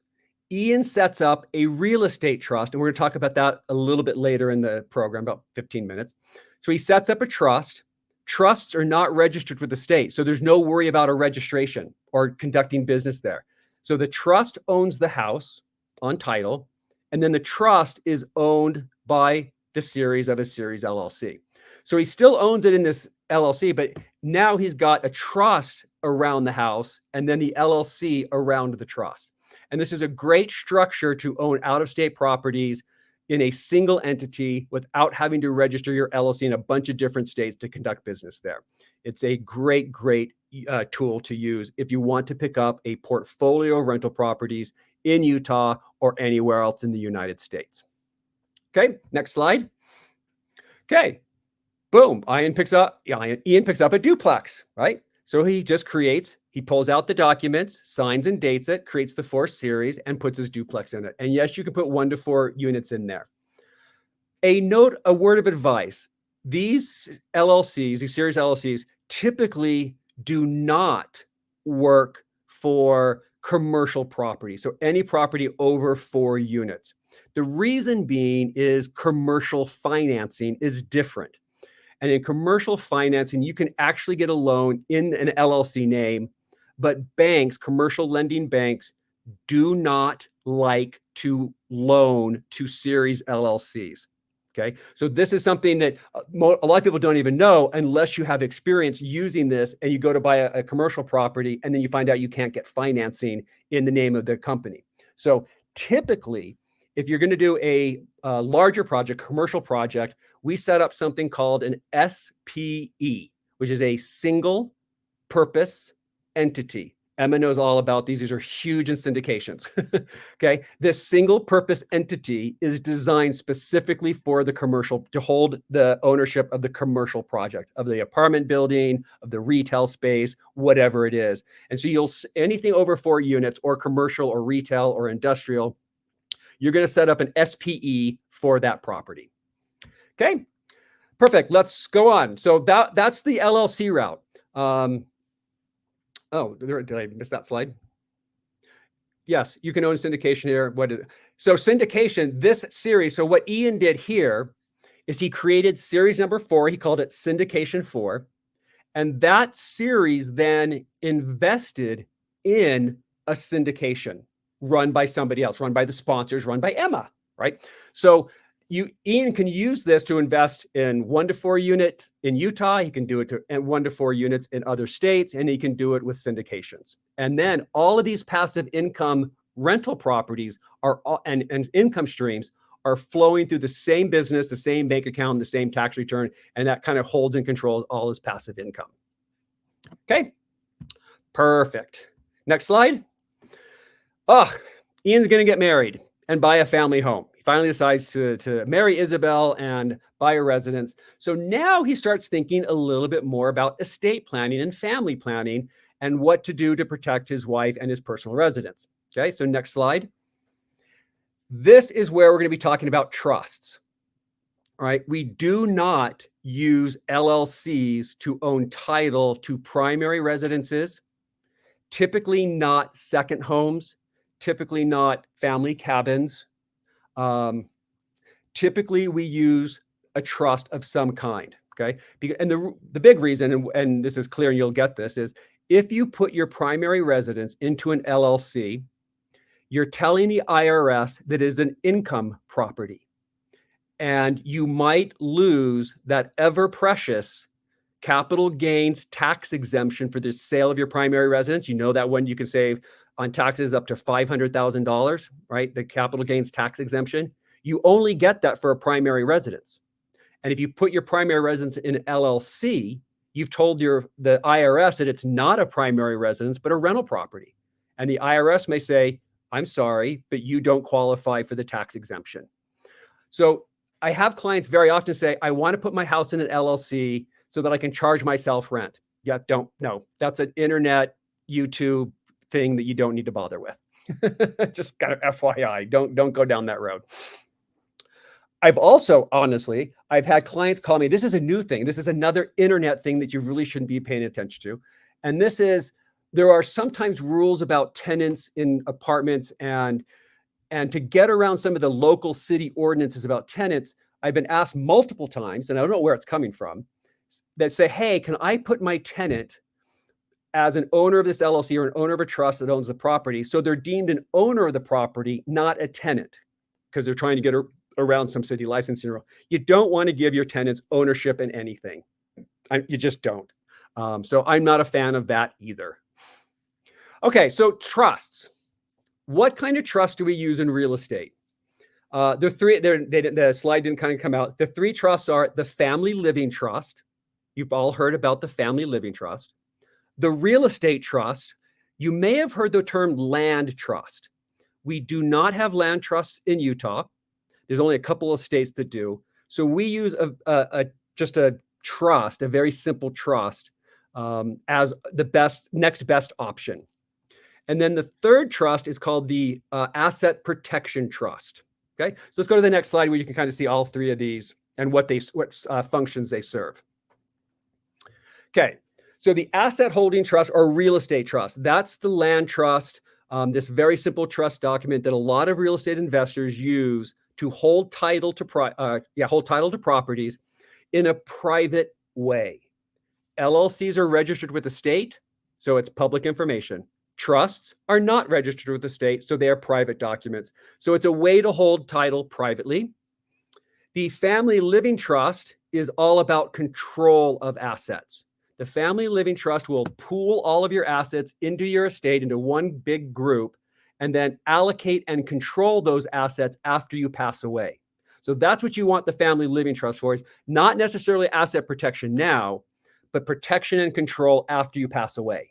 Speaker 2: Ian sets up a real estate trust, and we're going to talk about that a little bit later in the program, about 15 minutes. So he sets up a trust. Trusts are not registered with the state, so there's no worry about a registration or conducting business there. So the trust owns the house on title, and then the trust is owned by the series of a series LLC. So he still owns it in this LLC, but now he's got a trust around the house and then the LLC around the trust. And this is a great structure to own out-of-state properties in a single entity without having to register your LLC in a bunch of different states to conduct business there. It's a great, great tool to use if you want to pick up a portfolio of rental properties in Utah or anywhere else in the United States. Okay, next slide. Okay, boom, Ian picks up a duplex, right? So he just he pulls out the documents, signs and dates it, creates the 4 series, and puts his duplex in it. And yes, you can put 1 to 4 units in there. A word of advice. These LLCs, these series LLCs, typically do not work for commercial property. So any property over 4 units. The reason being is commercial financing is different. And in commercial financing, you can actually get a loan in an LLC name, but banks, commercial lending banks, do not like to loan to series LLCs. Okay. So this is something that a lot of people don't even know unless you have experience using this and you go to buy a commercial property and then you find out you can't get financing in the name of the company. So typically, if you're going to do a larger project, commercial project, we set up something called an SPE, which is a single purpose entity. Emma knows all about these. These are huge in syndications. Okay. This single purpose entity is designed specifically for the commercial, to hold the ownership of the commercial project, of the apartment building, of the retail space, whatever it is. And so anything over 4 units or commercial or retail or industrial, you're going to set up an SPE for that property. Okay. Perfect. Let's go on. So that's the LLC route. Oh, did I miss that slide? Yes, you can own syndication here. So syndication, this series, so what Ian did here is he created series number 4. He called it Syndication 4. And that series then invested in a syndication run by somebody else, run by the sponsors, run by Emma, right? So Ian can use this to invest in 1 to 4 unit in Utah. He can do it in 1 to 4 units in other states, and he can do it with syndications. And then all of these passive income rental properties and income streams are flowing through the same business, the same bank account, the same tax return, and that kind of holds and controls all his passive income. Okay, perfect. Next slide. Ian's going to get married and buy a family home. Finally decides to marry Isabel and buy a residence. So now he starts thinking a little bit more about estate planning and family planning and what to do to protect his wife and his personal residence. Okay, so next slide. This is where we're going to be talking about trusts. All right, we do not use LLCs to own title to primary residences, typically not second homes, typically not family cabins. Typically, we use a trust of some kind, okay? And the big reason, and this is clear and you'll get this, is if you put your primary residence into an LLC, you're telling the IRS that it is an income property. And you might lose that ever precious capital gains tax exemption for the sale of your primary residence. You know that one you can save on taxes up to $500,000, right? The capital gains tax exemption. You only get that for a primary residence. And if you put your primary residence in an LLC, you've told the IRS that it's not a primary residence, but a rental property. And the IRS may say, I'm sorry, but you don't qualify for the tax exemption. So I have clients very often say, I want to put my house in an LLC so that I can charge myself rent. Yeah, no, that's an internet, YouTube thing that you don't need to bother with. Just kind of FYI, don't go down that road. I've also, honestly, I've had clients call me, this is a new thing. This is another internet thing that you really shouldn't be paying attention to. And this is, there are sometimes rules about tenants in apartments, and to get around some of the local city ordinances about tenants, I've been asked multiple times, and I don't know where it's coming from, that say, hey, can I put my tenant as an owner of this LLC or an owner of a trust that owns the property? So they're deemed an owner of the property, not a tenant, because they're trying to get around some city licensing rule. You don't want to give your tenants ownership in anything. You just don't. So I'm not a fan of that either. Okay, so trusts. What kind of trust do we use in real estate? The slide didn't kind of come out. The 3 trusts are the Family Living Trust. You've all heard about the Family Living Trust. The Real Estate Trust. You may have heard the term land trust. We do not have land trusts in Utah. There's only a couple of states that do. So we use just a trust, a very simple trust, as the next best option. And then the third trust is called the Asset Protection Trust. Okay, so let's go to the next slide where you can kind of see all 3 of these and what functions they serve. Okay, so the asset holding trust or real estate trust, that's the land trust, this very simple trust document that a lot of real estate investors use to hold title to properties in a private way. LLCs are registered with the state, so it's public information. Trusts are not registered with the state, so they are private documents. So it's a way to hold title privately. The family living trust is all about control of assets. The family living trust will pool all of your assets into your estate into one big group and then allocate and control those assets after you pass away. So that's what you want the family living trust for, is not necessarily asset protection now, but protection and control after you pass away.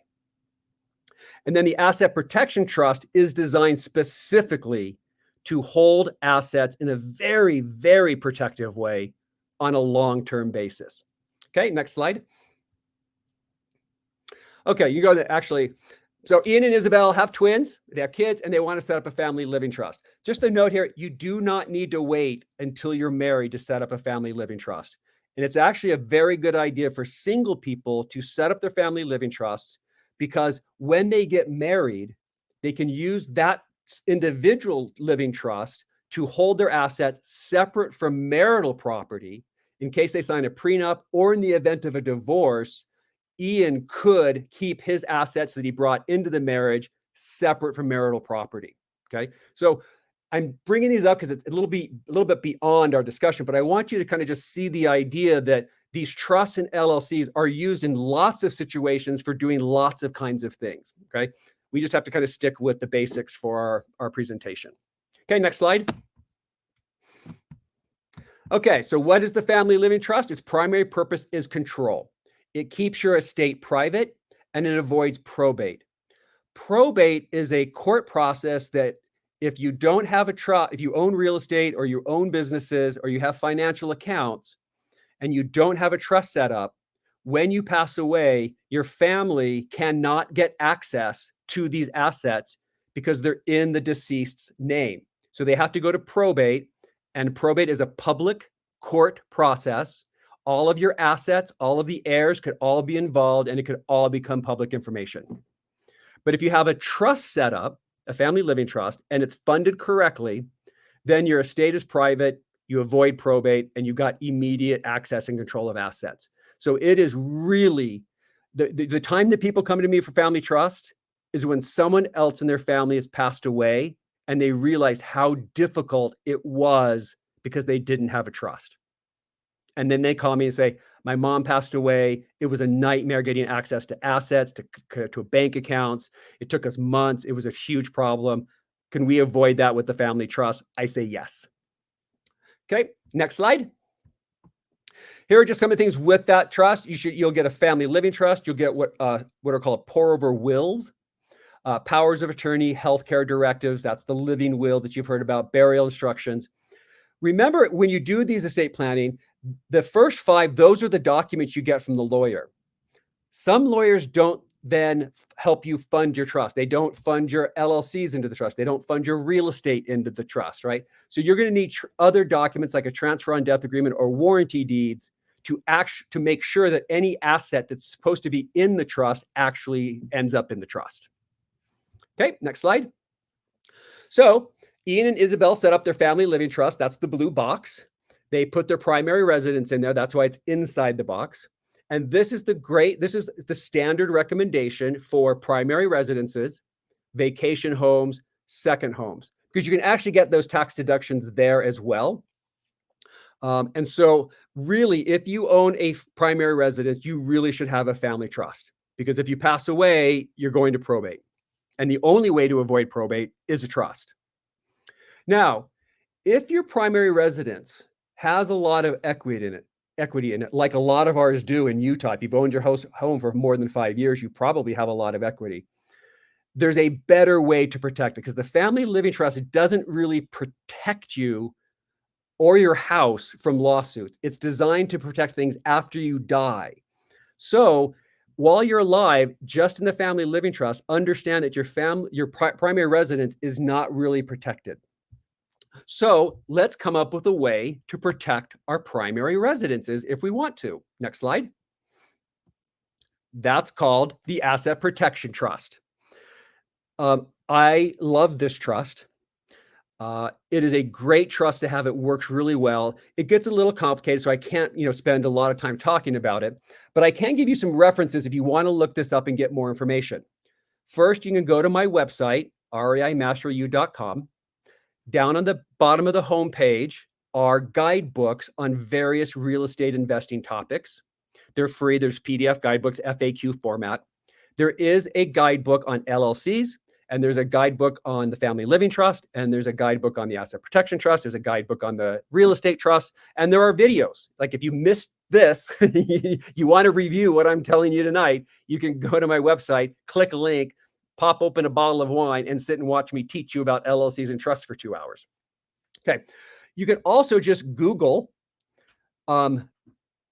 Speaker 2: And then the asset protection trust is designed specifically to hold assets in a very, very protective way on a long-term basis. Okay, next slide. Okay, you go there. Actually, so Ian and Isabel have twins, they have kids, and they want to set up a family living trust. Just a note here, you do not need to wait until you're married to set up a family living trust. And it's actually a very good idea for single people to set up their family living trusts, because when they get married, they can use that individual living trust to hold their assets separate from marital property in case they sign a prenup, or in the event of a divorce, Ian could keep his assets that he brought into the marriage separate from marital property. Okay, so I'm bringing these up because it's a little bit beyond our discussion, but I want you to kind of just see the idea that these trusts and LLCs are used in lots of situations for doing lots of kinds of things. Okay, we just have to kind of stick with the basics for our presentation. Okay, next slide. Okay, so what is the family living trust? Its primary purpose is control. It keeps your estate private and it avoids probate. Probate is a court process that if you don't have a trust, if you own real estate or you own businesses or you have financial accounts and you don't have a trust set up, when you pass away, your family cannot get access to these assets because they're in the deceased's name. So they have to go to probate, and probate is a public court process. All of your assets, all of the heirs could all be involved, and it could all become public information. But if you have a trust set up, a family living trust, and it's funded correctly, then your estate is private, you avoid probate, and you got immediate access and control of assets. So it is really, the time that people come to me for family trust is when someone else in their family has passed away and they realized how difficult it was because they didn't have a trust. And then they call me and say, my mom passed away. It was a nightmare getting access to assets, to bank accounts. It took us months. It was a huge problem. Can we avoid that with the family trust? I say yes. Okay, next slide. Here are just some of the things with that trust. You'll get a family living trust. You'll get what are called pour-over wills, powers of attorney, healthcare directives. That's the living will that you've heard about, burial instructions. Remember, when you do these estate planning, the first 5, those are the documents you get from the lawyer. Some lawyers don't then help you fund your trust. They don't fund your LLCs into the trust. They don't fund your real estate into the trust, right? So you're going to need other documents like a transfer on death agreement or warranty deeds to make sure that any asset that's supposed to be in the trust actually ends up in the trust. Okay, next slide. So Ian and Isabel set up their family living trust. That's the blue box. They put their primary residence in there. That's why it's inside the box. And this is the standard recommendation for primary residences, vacation homes, second homes, because you can actually get those tax deductions there as well. And so really, if you own a primary residence, you really should have a family trust, because if you pass away, you're going to probate. And the only way to avoid probate is a trust. Now, if your primary residence has a lot of equity in it, like a lot of ours do in Utah. If you've owned your home for more than 5 years, you probably have a lot of equity. There's a better way to protect it, because the family living trust doesn't really protect you or your house from lawsuits. It's designed to protect things after you die. So while you're alive, just in the family living trust, understand that your primary residence is not really protected. So let's come up with a way to protect our primary residences if we want to. Next slide. That's called the Asset Protection Trust. I love this trust. It is a great trust to have. It works really well. It gets a little complicated, so I can't, spend a lot of time talking about it, but I can give you some references if you want to look this up and get more information. First, you can go to my website, reimasteryou.com. Down on the bottom of the homepage are guidebooks on various real estate investing topics. They're free. There's PDF guidebooks, FAQ format. There is a guidebook on LLCs, and there's a guidebook on the Family Living Trust, and there's a guidebook on the Asset Protection Trust. There's a guidebook on the Real Estate Trust, and there are videos. Like if you missed this, you want to review what I'm telling you tonight, you can go to my website, click a link, pop open a bottle of wine, and sit and watch me teach you about LLCs and trusts for 2 hours. Okay. You can also just Google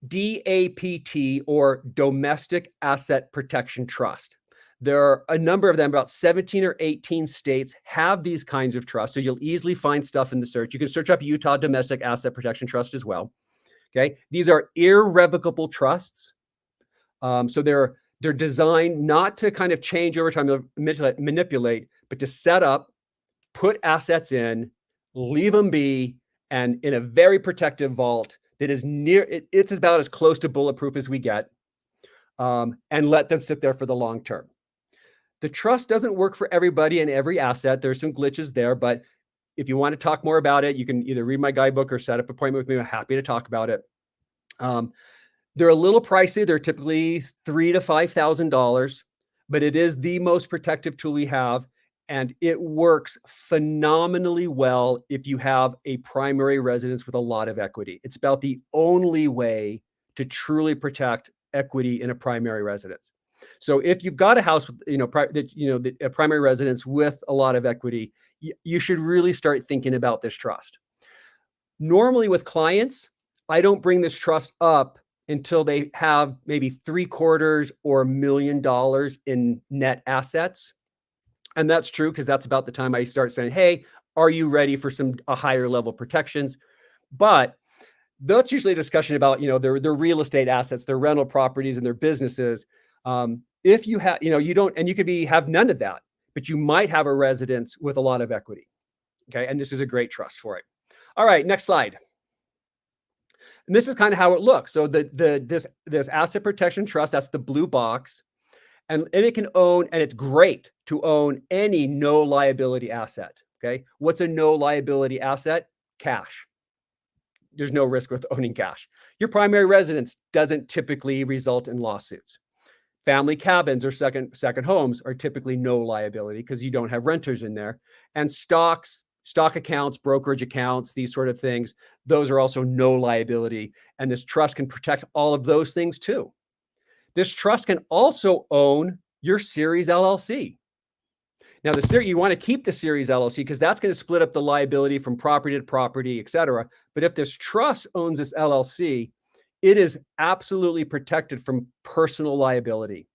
Speaker 2: DAPT, or Domestic Asset Protection Trust. There are a number of them, about 17 or 18 states have these kinds of trusts. So you'll easily find stuff in the search. You can search up Utah Domestic Asset Protection Trust as well. Okay. These are irrevocable trusts. So they're designed not to kind of change over time, manipulate, but to set up, put assets in, leave them be, and in a very protective vault that is it's about as close to bulletproof as we get, and let them sit there for the long term. The trust doesn't work for everybody and every asset. There's some glitches there, but if you want to talk more about it, you can either read my guidebook or set up an appointment with me. I'm happy to talk about it. They're a little pricey. They're typically $3,000 to $5,000, but it is the most protective tool we have, and it works phenomenally well if you have a primary residence with a lot of equity. It's about the only way to truly protect equity in a primary residence. So if you've got a house with, a primary residence with a lot of equity, you should really start thinking about this trust. Normally with clients, I don't bring this trust up until they have maybe $750,000 or $1 million in net assets. And that's true because that's about the time I start saying, hey, are you ready for a higher level protections? But that's usually a discussion about, their real estate assets, their rental properties, and their businesses. If you have, you don't, and you could have none of that, but you might have a residence with a lot of equity. Okay. And this is a great trust for it. All right, next slide. And this is kind of how it looks. So this asset protection trust, that's the blue box, and it can own, and it's great to own any no liability asset. Okay. What's a no liability asset? Cash. There's no risk with owning cash. Your primary residence doesn't typically result in lawsuits. Family cabins or second homes are typically no liability because you don't have renters in there. And stock accounts, brokerage accounts, these sort of things, those are also no liability. And this trust can protect all of those things too. This trust can also own your Series LLC. Now, you want to keep the Series LLC because that's going to split up the liability from property to property, et cetera. But if this trust owns this LLC, it is absolutely protected from personal liability.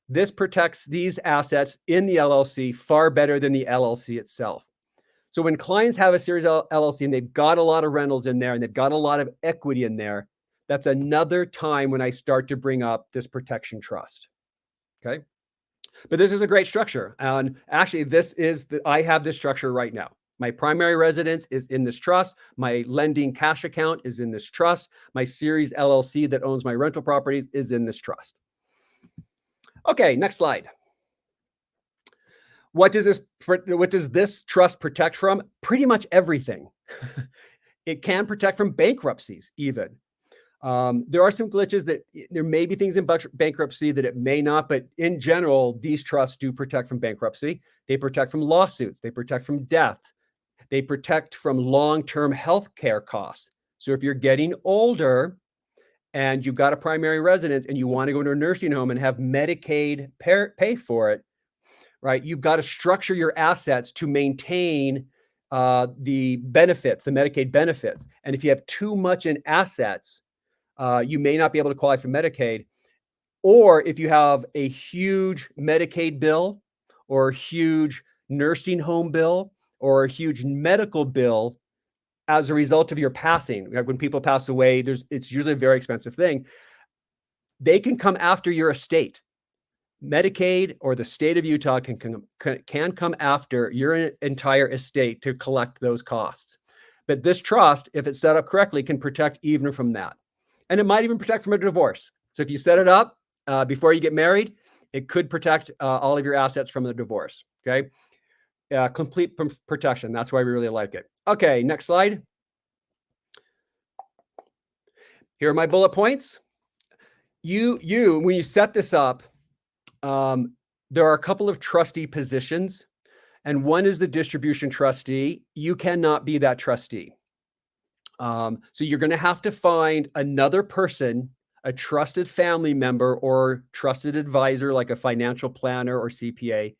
Speaker 2: This protects these assets in the LLC far better than the LLC itself. So when clients have a Series LLC and they've got a lot of rentals in there and they've got a lot of equity in there, that's another time when I start to bring up this protection trust. Okay. But this is a great structure. And actually, I have this structure right now. My primary residence is in this trust. My lending cash account is in this trust. My Series LLC that owns my rental properties is in this trust. Okay, next slide. What does this trust protect from? Pretty much everything. It can protect from bankruptcies even. There are some glitches that there may be things in bankruptcy that it may not, but in general, these trusts do protect from bankruptcy. They protect from lawsuits. They protect from death. They protect from long-term health care costs. So if you're getting older and you've got a primary residence and you want to go to a nursing home and have Medicaid pay for it, right? You've got to structure your assets to maintain the benefits, the Medicaid benefits. And if you have too much in assets, you may not be able to qualify for Medicaid. Or if you have a huge Medicaid bill or a huge nursing home bill or a huge medical bill as a result of your passing, like when people pass away, it's usually a very expensive thing. They can come after your estate. Medicaid or the state of Utah can come after your entire estate to collect those costs. But this trust, if it's set up correctly, can protect even from that. And it might even protect from a divorce. So if you set it up before you get married, it could protect all of your assets from the divorce. Okay. Complete protection. That's why we really like it. Okay, next slide. Here are my bullet points. When you set this up, there are a couple of trustee positions, and one is the distribution trustee. You cannot be that trustee. So you're going to have to find another person, a trusted family member or trusted advisor, like a financial planner or CPA,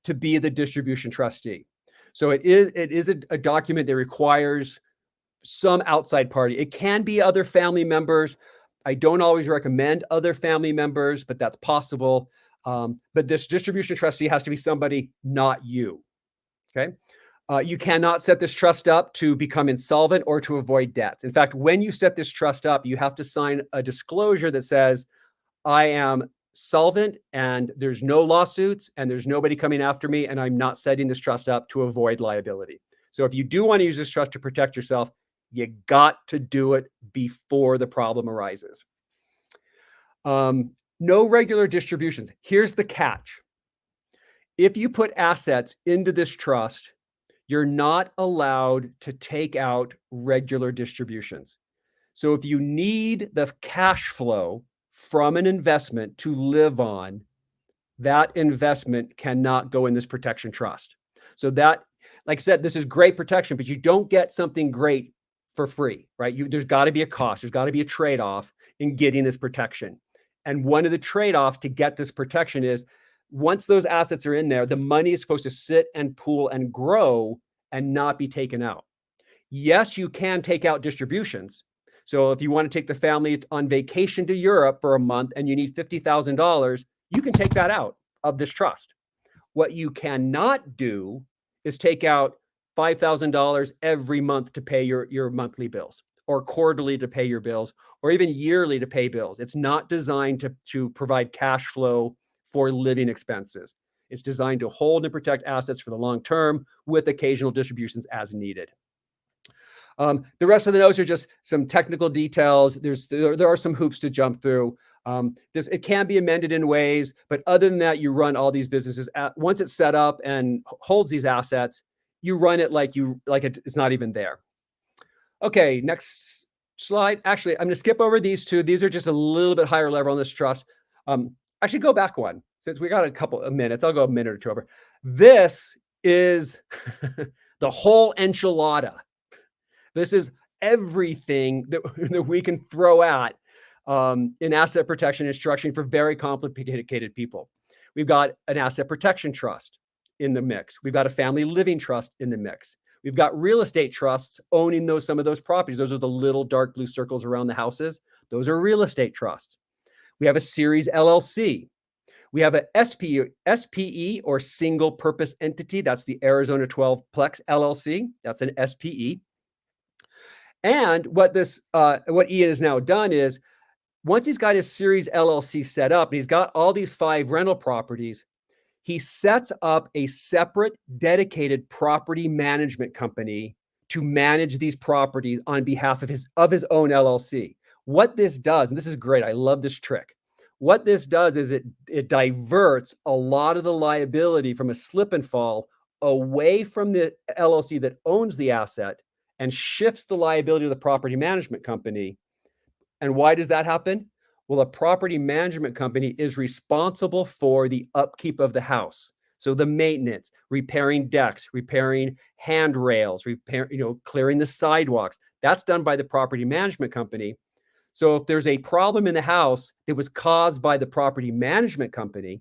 Speaker 2: to be the distribution trustee. So it is a document that requires some outside party. It can be other family members. I don't always recommend other family members, but that's possible. But this distribution trustee has to be somebody, not you. Okay. You cannot set this trust up to become insolvent or to avoid debts. In fact, when you set this trust up, you have to sign a disclosure that says, I am solvent and there's no lawsuits and there's nobody coming after me, and I'm not setting this trust up to avoid liability. So if you do want to use this trust to protect yourself, you got to do it before the problem arises. No regular distributions. Here's the catch. If you put assets into this trust, you're not allowed to take out regular distributions. So if you need the cash flow from an investment to live on, that investment cannot go in this protection trust. So that, like I said, this is great protection, but you don't get something great for free, right? There's got to be a cost. There's got to be a trade-off in getting this protection. And one of the trade-offs to get this protection is once those assets are in there, the money is supposed to sit and pool and grow and not be taken out. Yes, you can take out distributions. So if you want to take the family on vacation to Europe for a month and you need $50,000, you can take that out of this trust. What you cannot do is take out $5,000 every month to pay your monthly bills, or quarterly to pay your bills, or even yearly to pay bills. It's not designed to provide cash flow for living expenses. It's designed to hold and protect assets for the long term with occasional distributions as needed. The rest of the notes are just some technical details. There are some hoops to jump through. It can be amended in ways, but other than that, you run all these businesses once it's set up and holds these assets, you run it like it's not even there. Okay, next slide. Actually, I'm going to skip over these two. These are just a little bit higher level on this trust. I should go back one since we got a couple of minutes. I'll go a minute or two over. This is the whole enchilada. This is everything that we can throw at in asset protection and structuring for very complicated people. We've got an asset protection trust in the mix. We've got a family living trust in the mix. We've got real estate trusts owning some of those properties. Those are the little dark blue circles around the houses. Those are real estate trusts. We have a series LLC. We have a SPE or single purpose entity. That's the Arizona 12-plex LLC. That's an SPE. And what Ian has now done is, once he's got his series LLC set up, and he's got all these 5 rental properties, he sets up a separate dedicated property management company to manage these properties on behalf of his own LLC. What this does, and this is great, I love this trick. What this does is it diverts a lot of the liability from a slip and fall away from the LLC that owns the asset and shifts the liability of the property management company. And why does that happen? Well, a property management company is responsible for the upkeep of the house. So the maintenance, repairing decks, repairing handrails, clearing the sidewalks, that's done by the property management company. So if there's a problem in the house that was caused by the property management company,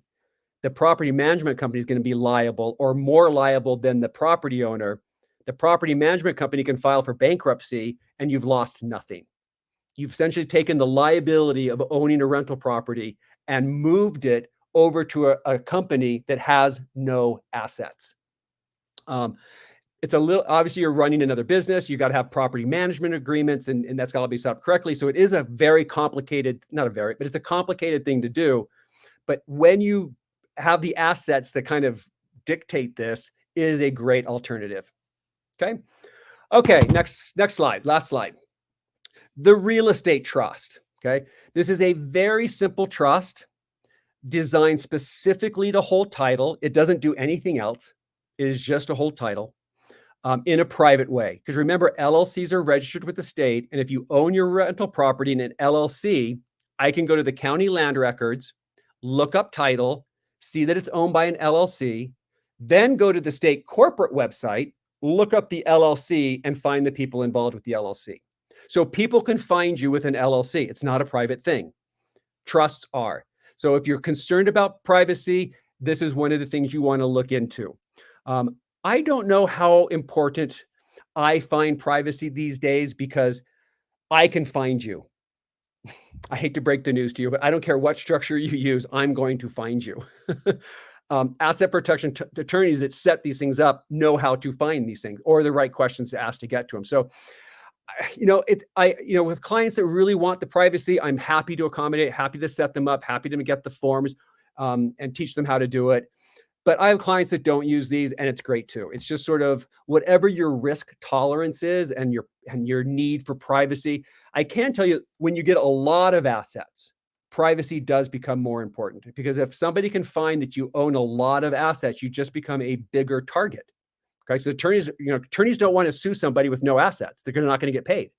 Speaker 2: the property management company is going to be liable, or more liable than the property owner. The property management company can file for bankruptcy and you've lost nothing. You've essentially taken the liability of owning a rental property and moved it over to a company that has no assets. it's a little, obviously you're running another business. You got to have property management agreements, and that's got to be set up correctly. So it is a very complicated, not a very, but it's a complicated thing to do. But when you have the assets that kind of dictate this, it is a great alternative. Okay. Okay. Next slide. Last slide. The real estate trust. Okay. This is a very simple trust designed specifically to hold title. It doesn't do anything else. It is just to hold title in a private way. Because remember, LLCs are registered with the state. And if you own your rental property in an LLC, I can go to the county land records, look up title, see that it's owned by an LLC, then go to the state corporate website, look up the LLC, and find the people involved with the LLC. So people can find you with an LLC. It's not a private thing. Trusts are. So if you're concerned about privacy, this is one of the things you want to look into. I don't know how important I find privacy these days because I can find you. I hate to break the news to you, but I don't care what structure you use, I'm going to find you. Asset protection attorneys that set these things up know how to find these things or the right questions to ask to get to them. So, with clients that really want the privacy, I'm happy to accommodate, happy to set them up, happy to get the forms and teach them how to do it. But I have clients that don't use these, and it's great too. It's just sort of whatever your risk tolerance is and your need for privacy. I can tell you, when you get a lot of assets, privacy does become more important, because if somebody can find that you own a lot of assets, you just become a bigger target. Okay, so attorneys don't want to sue somebody with no assets. They're not going to get paid.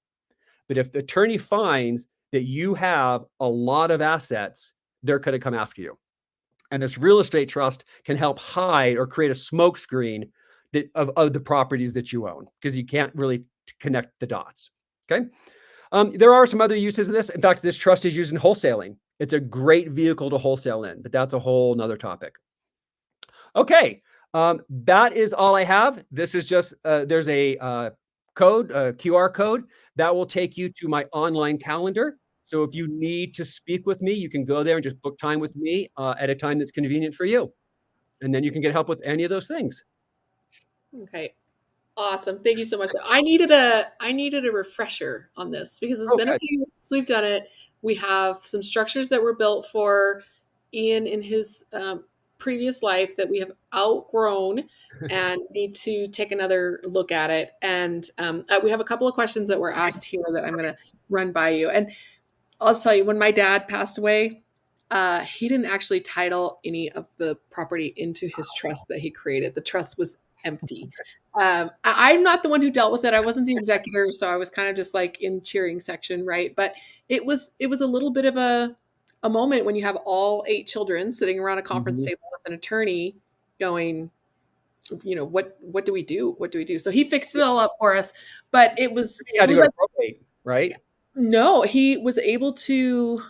Speaker 2: But if the attorney finds that you have a lot of assets, they're going to come after you. And this real estate trust can help hide or create a smokescreen of the properties that you own, because you can't really connect the dots. Okay. There are some other uses of this. In fact, this trust is used in wholesaling. It's a great vehicle to wholesale in, but that's a whole nother topic. Okay. That is all I have. This is just, there's a QR code that will take you to my online calendar. So if you need to speak with me, you can go there and just book time with me at a time that's convenient for you. And then you can get help with any of those things.
Speaker 1: Okay. Awesome. Thank you so much. I needed a refresher on this because it's been a few years since we've done it. We have some structures that were built for Ian in his previous life that we have outgrown and need to take another look at it. And we have a couple of questions that were asked here that I'm going to run by you. And I'll tell you, when my dad passed away, he didn't actually title any of the property into his trust that he created. The trust was empty. I'm not the one who dealt with it. I wasn't the executor, so I was kind of just like in cheering section, right? But it was a little bit of a moment when you have all 8 children sitting around a conference table with an attorney going, what do we do? What do we do? So he fixed it all up for us, but it was like,
Speaker 2: probate, right?
Speaker 1: No, he was able to,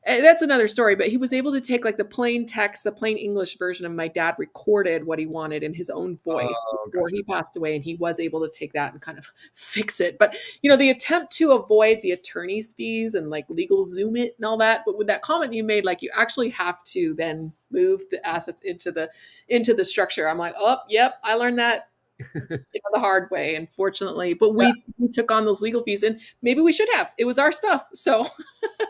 Speaker 1: that's another story, but he was able to take like the plain text, the plain English version of my dad recorded what he wanted in his own voice before he passed away. And he was able to take that and kind of fix it. But, the attempt to avoid the attorney's fees and like legal Zoom it and all that. But with that comment you made, like you actually have to then move the assets into the structure. I'm like, oh, yep, I learned that the hard way, unfortunately. But we took on those legal fees, and maybe we should have. It was our stuff. So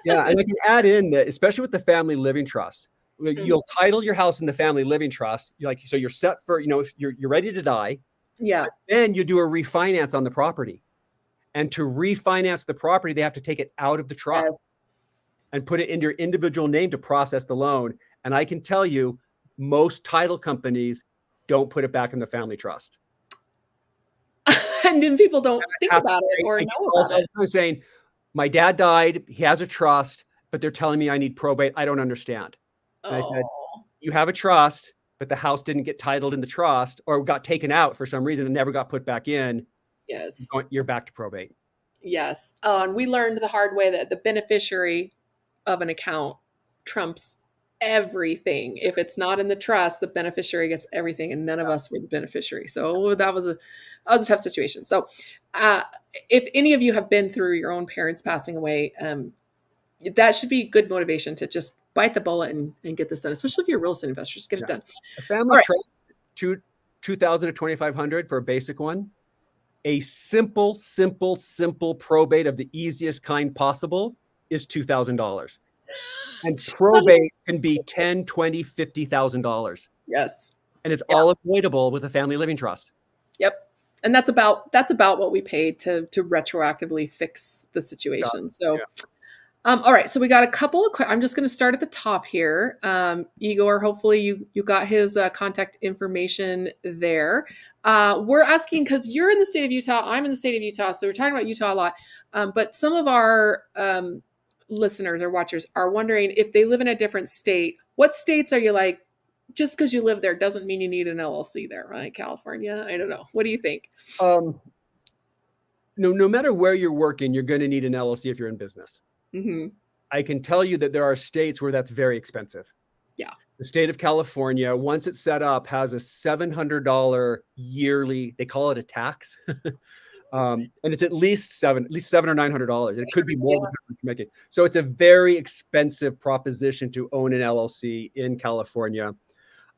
Speaker 2: yeah, and I can add in that, especially with the family living trust, you'll title your house in the family living trust. So you're set for, you're ready to die.
Speaker 1: Yeah.
Speaker 2: Then you do a refinance on the property. And to refinance the property, they have to take it out of the trust and put it in your individual name to process the loan. And I can tell you, most title companies don't put it back in the family trust.
Speaker 1: And then people don't think about it or know about it.
Speaker 2: I'm saying, my dad died. He has a trust, but they're telling me I need probate. I don't understand. And I said, you have a trust, but the house didn't get titled in the trust or got taken out for some reason and never got put back in.
Speaker 1: Yes.
Speaker 2: You're back to probate.
Speaker 1: Yes. And we learned the hard way that the beneficiary of an account trumps everything. If it's not in the trust, the beneficiary gets everything, and none of us were the beneficiary. So that was a tough situation. So if any of you have been through your own parents passing away, that should be good motivation to just bite the bullet and get this done, especially if you're a real estate investor. Just get it done.
Speaker 2: A family trust, 2,000 to 2,500 for a basic one. A simple probate of the easiest kind possible is $2,000. And probate can be $10, $20, $50,000.
Speaker 1: Yes.
Speaker 2: And it's
Speaker 1: Yeah.
Speaker 2: all avoidable with a family living trust.
Speaker 1: Yep. And that's about what we paid to retroactively fix the situation. So
Speaker 2: Yeah.
Speaker 1: All right, so we got a couple of I'm just going to start at the top here. Igor, hopefully you got his contact information there. We're asking because you're in the state of Utah, I'm in the state of Utah, so we're talking about Utah a lot. But some of our listeners or watchers are wondering if they live in a different state. What states are you like? Just because you live there doesn't mean you need an LLC there, right? California? I don't know. What do you think?
Speaker 2: No matter where you're working, you're going to need an LLC if you're in business.
Speaker 1: Mm-hmm.
Speaker 2: I can tell you that there are states where that's very expensive.
Speaker 1: Yeah.
Speaker 2: The state of California, once it's set up, has a $700 yearly, they call it a tax. And it's at least $700 or $900. It could be more. Yeah. So it's a very expensive proposition to own an LLC in California.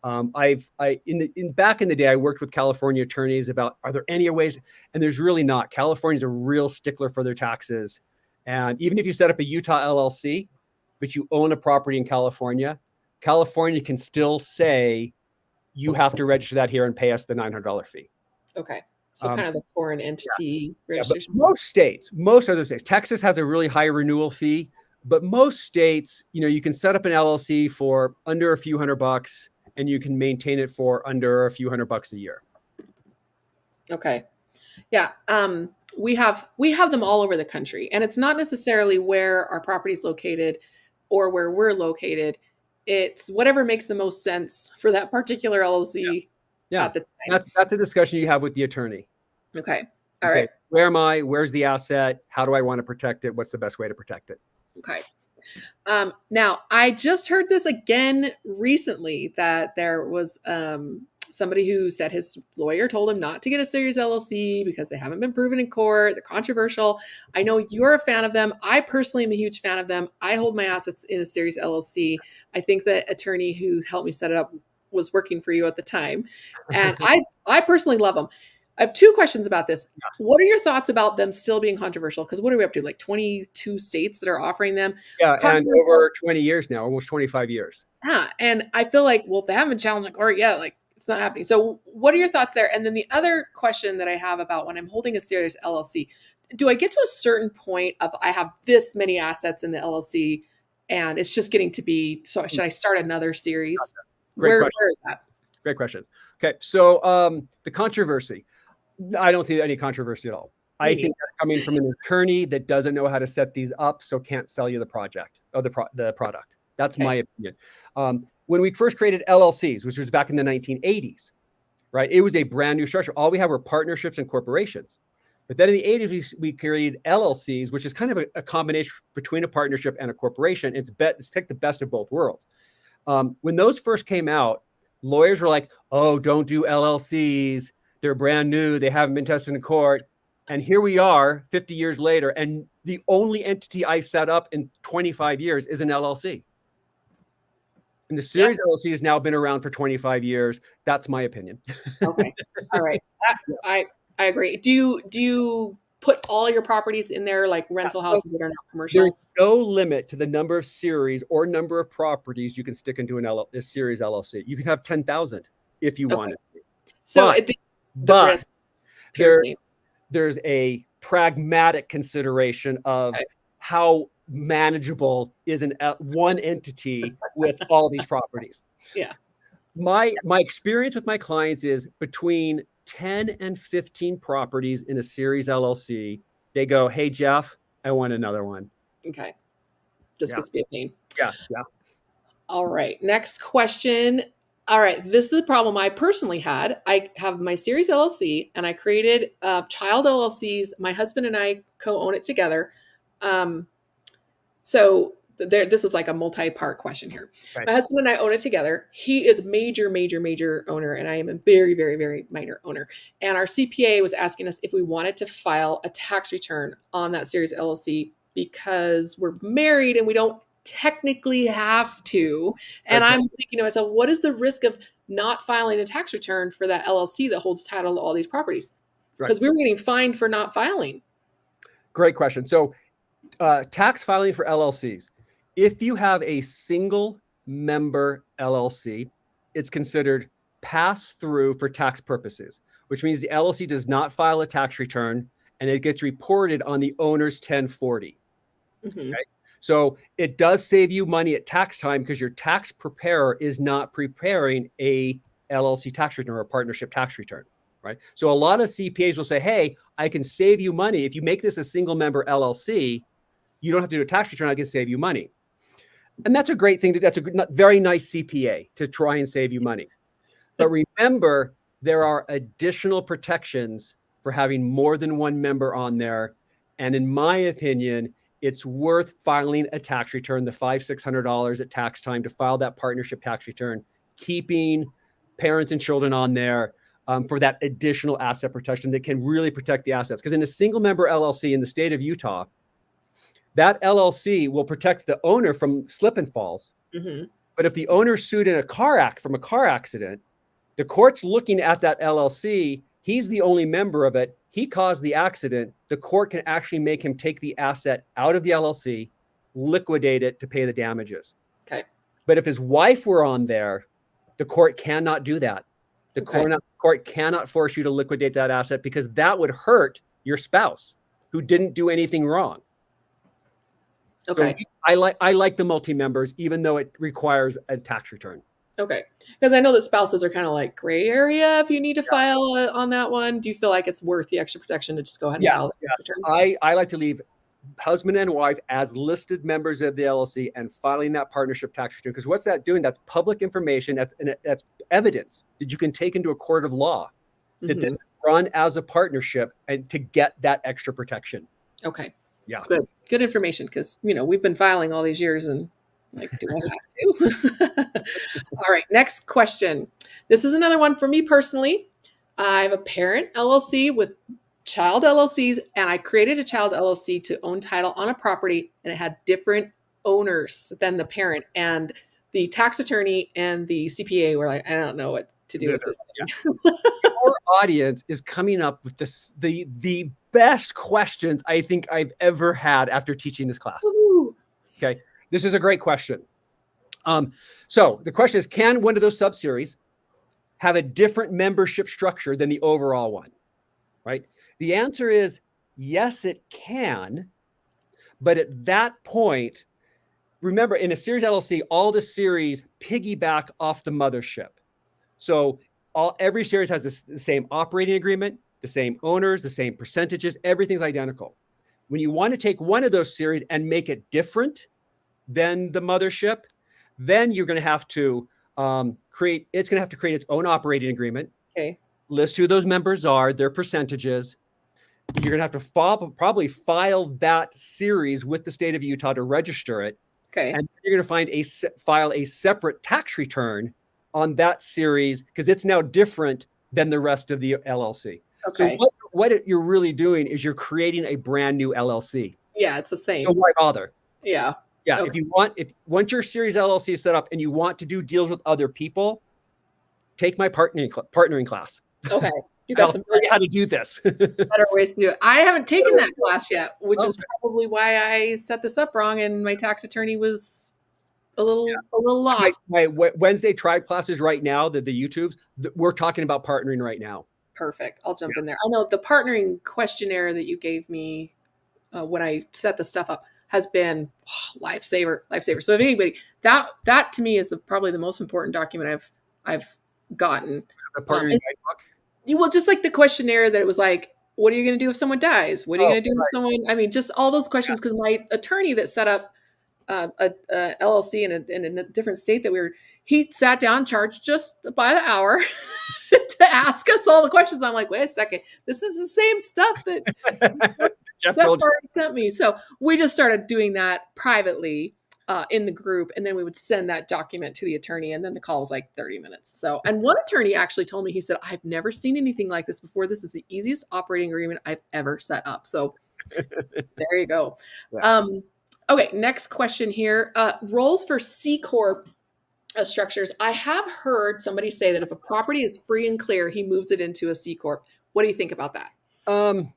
Speaker 2: Back in the day, I worked with California attorneys about, are there any ways? And there's really not. California's a real stickler for their taxes. And even if you set up a Utah LLC, but you own a property in California, California can still say you have to register that here and pay us the $900 fee.
Speaker 1: Okay. So kind of the foreign entity registration.
Speaker 2: But most other states, Texas has a really high renewal fee, but most states, you can set up an LLC for under a few $100 and you can maintain it for under a few $100 a year.
Speaker 1: Okay. Yeah. We have them all over the country, and it's not necessarily where our property is located or where we're located. It's whatever makes the most sense for that particular LLC at the time.
Speaker 2: That's a discussion you have with the attorney.
Speaker 1: Okay. All right.
Speaker 2: Where am I? Where's the asset? How do I want to protect it? What's the best way to protect it?
Speaker 1: Okay. Now, I just heard this again recently that there was somebody who said his lawyer told him not to get a Series LLC because they haven't been proven in court. They're controversial. I know you're a fan of them. I personally am a huge fan of them. I hold my assets in a Series LLC. I think the attorney who helped me set it up was working for you at the time. And I personally love them. I have two questions about this. What are your thoughts about them still being controversial? Because what are we up to? Like 22 states that are offering them?
Speaker 2: Yeah, and over 20 years now, almost 25 years.
Speaker 1: Yeah, and I feel like, well, if they haven't been challenged in court yet, like it's not happening. So what are your thoughts there? And then the other question that I have about when I'm holding a Series LLC, do I get to a certain point of I have this many assets in the LLC and it's just getting to be, so should I start another series? Where is that?
Speaker 2: Great question. Okay, so the controversy. I don't see any controversy at all. I think that's coming from an attorney that doesn't know how to set these up, so can't sell you the project or the product. That's my opinion. When we first created LLCs, which was back in the 1980s, right? It was a brand new structure. All we had were partnerships and corporations. But then in the 80s, we created LLCs, which is kind of a combination between a partnership and a corporation. It's take the best of both worlds. When those first came out, lawyers were like, oh, don't do LLCs. They're brand new. They haven't been tested in court. And here we are 50 years later. And the only entity I set up in 25 years is an LLC. And the Series LLC has now been around for 25 years. That's my opinion.
Speaker 1: Okay. All right. I agree. Do you put all your properties in there, like rental houses that are not commercial?
Speaker 2: There's no limit to the number of series or number of properties you can stick into a Series LLC. You can have 10,000 if you wanted to.
Speaker 1: So
Speaker 2: but there's a pragmatic consideration of how manageable is one entity with all these properties.
Speaker 1: Yeah.
Speaker 2: My experience with my clients is between 10 and 15 properties in a Series LLC. They go, hey, Jeff, I want another one.
Speaker 1: Okay. This gets to be a pain.
Speaker 2: Yeah.
Speaker 1: All right. Next question. All right. This is a problem I personally had. I have my Series LLC and I created child LLCs. My husband and I co-own it together. So this is like a multi-part question here. Right. My husband and I own it together. He is major owner, and I am a very, very, very minor owner. And our CPA was asking us if we wanted to file a tax return on that Series LLC because we're married and we don't technically have to. And
Speaker 2: Okay.
Speaker 1: I'm thinking to myself, what is the risk of not filing a tax return for that LLC that holds title to all these properties?
Speaker 2: Right.
Speaker 1: Because we were getting fined for not filing.
Speaker 2: Great question. So, tax filing for LLCs. If you have a single member LLC, it's considered pass through for tax purposes, which means the LLC does not file a tax return and it gets reported on the owner's 1040.
Speaker 1: Mm-hmm.
Speaker 2: Okay. So it does save you money at tax time because your tax preparer is not preparing a LLC tax return or a partnership tax return, right? So a lot of CPAs will say, hey, I can save you money. If you make this a single member LLC, you don't have to do a tax return. I can save you money. And that's a great thing. That's a very nice CPA to try and save you money. But remember, there are additional protections for having more than one member on there. And in my opinion, it's worth filing a tax return, the $500-600 at tax time to file that partnership tax return, keeping parents and children on there for that additional asset protection that can really protect the assets. Because in a single member LLC in the state of Utah, that LLC will protect the owner from slip and falls.
Speaker 1: Mm-hmm.
Speaker 2: But if the owner sued in a car accident, the court's looking at that LLC. He's the only member of it. He caused the accident. The court can actually make him take the asset out of the LLC, liquidate it to pay the damages.
Speaker 1: Okay.
Speaker 2: But if his wife were on there, the court cannot do that. The court cannot force you to liquidate that asset because that would hurt your spouse who didn't do anything wrong.
Speaker 1: Okay.
Speaker 2: So I like the multi-members, even though it requires a tax return.
Speaker 1: Okay. Because I know that spouses are kind of like gray area if you need to file on that one. Do you feel like it's worth the extra protection to just go ahead and file the return?
Speaker 2: I like to leave husband and wife as listed members of the LLC and filing that partnership tax return. Because what's that doing? That's public information. That's evidence that you can take into a court of law that this is run as a partnership and to get that extra protection.
Speaker 1: Okay.
Speaker 2: Yeah.
Speaker 1: Good information because, we've been filing all these years and like, do I have to? All right. Next question. This is another one for me personally. I have a parent LLC with child LLCs, and I created a child LLC to own title on a property, and it had different owners than the parent. And the tax attorney and the CPA were like, I don't know what to do with this thing.
Speaker 2: Our audience is coming up with the best questions I think I've ever had after teaching this class.
Speaker 1: Ooh.
Speaker 2: Okay. This is a great question. So the question is, can one of those subseries have a different membership structure than the overall one, right? The answer is yes, it can. But at that point, remember, in a series LLC, all the series piggyback off the mothership. So every series has the same operating agreement, the same owners, the same percentages, everything's identical. When you want to take one of those series and make it different than the mothership, then you're going to have to create its own operating agreement.
Speaker 1: Okay.
Speaker 2: List who those members are, their percentages. You're going to have to probably file that series with the state of Utah to register it.
Speaker 1: Okay.
Speaker 2: And you're going to file a separate tax return on that series because it's now different than the rest of the LLC.
Speaker 1: Okay.
Speaker 2: So what you're really doing is you're creating a brand new LLC.
Speaker 1: Yeah, it's the same.
Speaker 2: So why bother?
Speaker 1: Yeah.
Speaker 2: Yeah. Okay. Once your series LLC is set up and you want to do deals with other people, take my partnering class.
Speaker 1: Okay.
Speaker 2: You got some how to do this.
Speaker 1: Better ways to do it. I haven't taken that class yet, which is probably why I set this up wrong and my tax attorney was a little lost.
Speaker 2: My Wednesday tribe classes right now, the YouTubes, we're talking about partnering right now.
Speaker 1: Perfect. I'll jump in there. I know the partnering questionnaire that you gave me when I set the stuff up has been lifesaver. So if anybody, that to me is probably the most important document I've gotten.
Speaker 2: The partnering guidebook?
Speaker 1: Well, just like the questionnaire that it was like, what are you going to do if someone dies? What are you going to do if someone, I mean, just all those questions. Because my attorney that set up a LLC in a different state he sat down, charged just by the hour to ask us all the questions. I'm like, wait a second, this is the same stuff that Jeff already sent me. So we just started doing that privately in the group, and then we would send that document to the attorney, and then the call was like 30 minutes. So, and one attorney actually told me, he said, I've never seen anything like this before. This is the easiest operating agreement I've ever set up. So there you go. Yeah. Okay, next question here. Roles for C Corp structures. I have heard somebody say that if a property is free and clear, he moves it into a C Corp. What do you think about that?
Speaker 2: Um,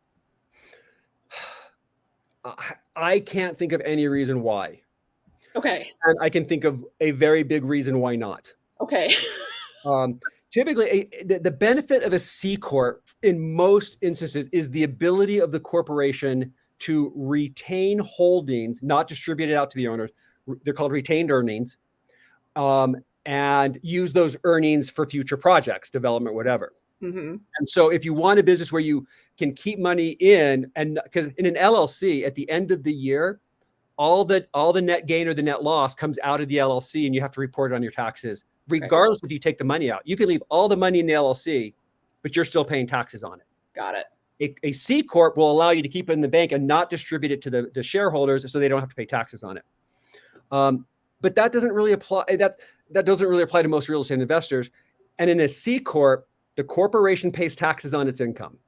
Speaker 2: I can't think of any reason why.
Speaker 1: Okay.
Speaker 2: And I can think of a very big reason why not.
Speaker 1: Okay.
Speaker 2: Um, typically, the benefit of a C Corp in most instances is the ability of the corporation to retain holdings, not distributed out to the owners. They're called retained earnings, and use those earnings for future projects, development, whatever.
Speaker 1: Mm-hmm.
Speaker 2: And so if you want a business where you can keep money in, and because in an LLC at the end of the year, all the net gain or the net loss comes out of the LLC and you have to report it on your taxes,
Speaker 1: Okay.
Speaker 2: regardless if you take the money out. You can leave all the money in the LLC, but you're still paying taxes on it.
Speaker 1: Got it.
Speaker 2: A C Corp will allow you to keep it in the bank and not distribute it to the shareholders so they don't have to pay taxes on it. But that doesn't really apply. That doesn't really apply to most real estate investors. And in a C Corp, the corporation pays taxes on its income.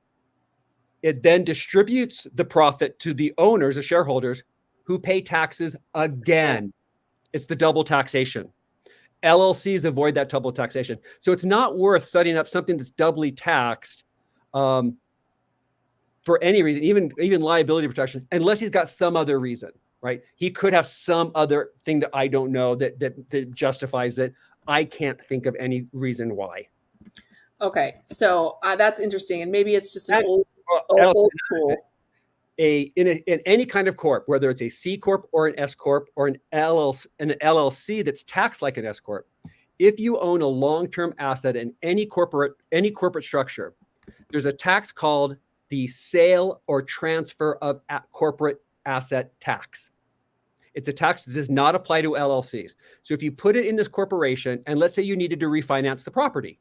Speaker 2: It then distributes the profit to the owners, the shareholders, who pay taxes again. It's the double taxation. LLCs avoid that double taxation. So it's not worth setting up something that's doubly taxed for any reason, even liability protection, unless he's got some other reason, right? He could have some other thing that I don't know that justifies it. I can't think of any reason why.
Speaker 1: Okay, so that's interesting, and maybe it's just an old school.
Speaker 2: In any kind of corp, whether it's a C Corp or an S Corp or an LLC that's taxed like an S Corp, if you own a long-term asset in any corporate structure, there's a tax called the sale or transfer of corporate asset tax. It's a tax that does not apply to LLCs. So if you put it in this corporation, and let's say you needed to refinance the property,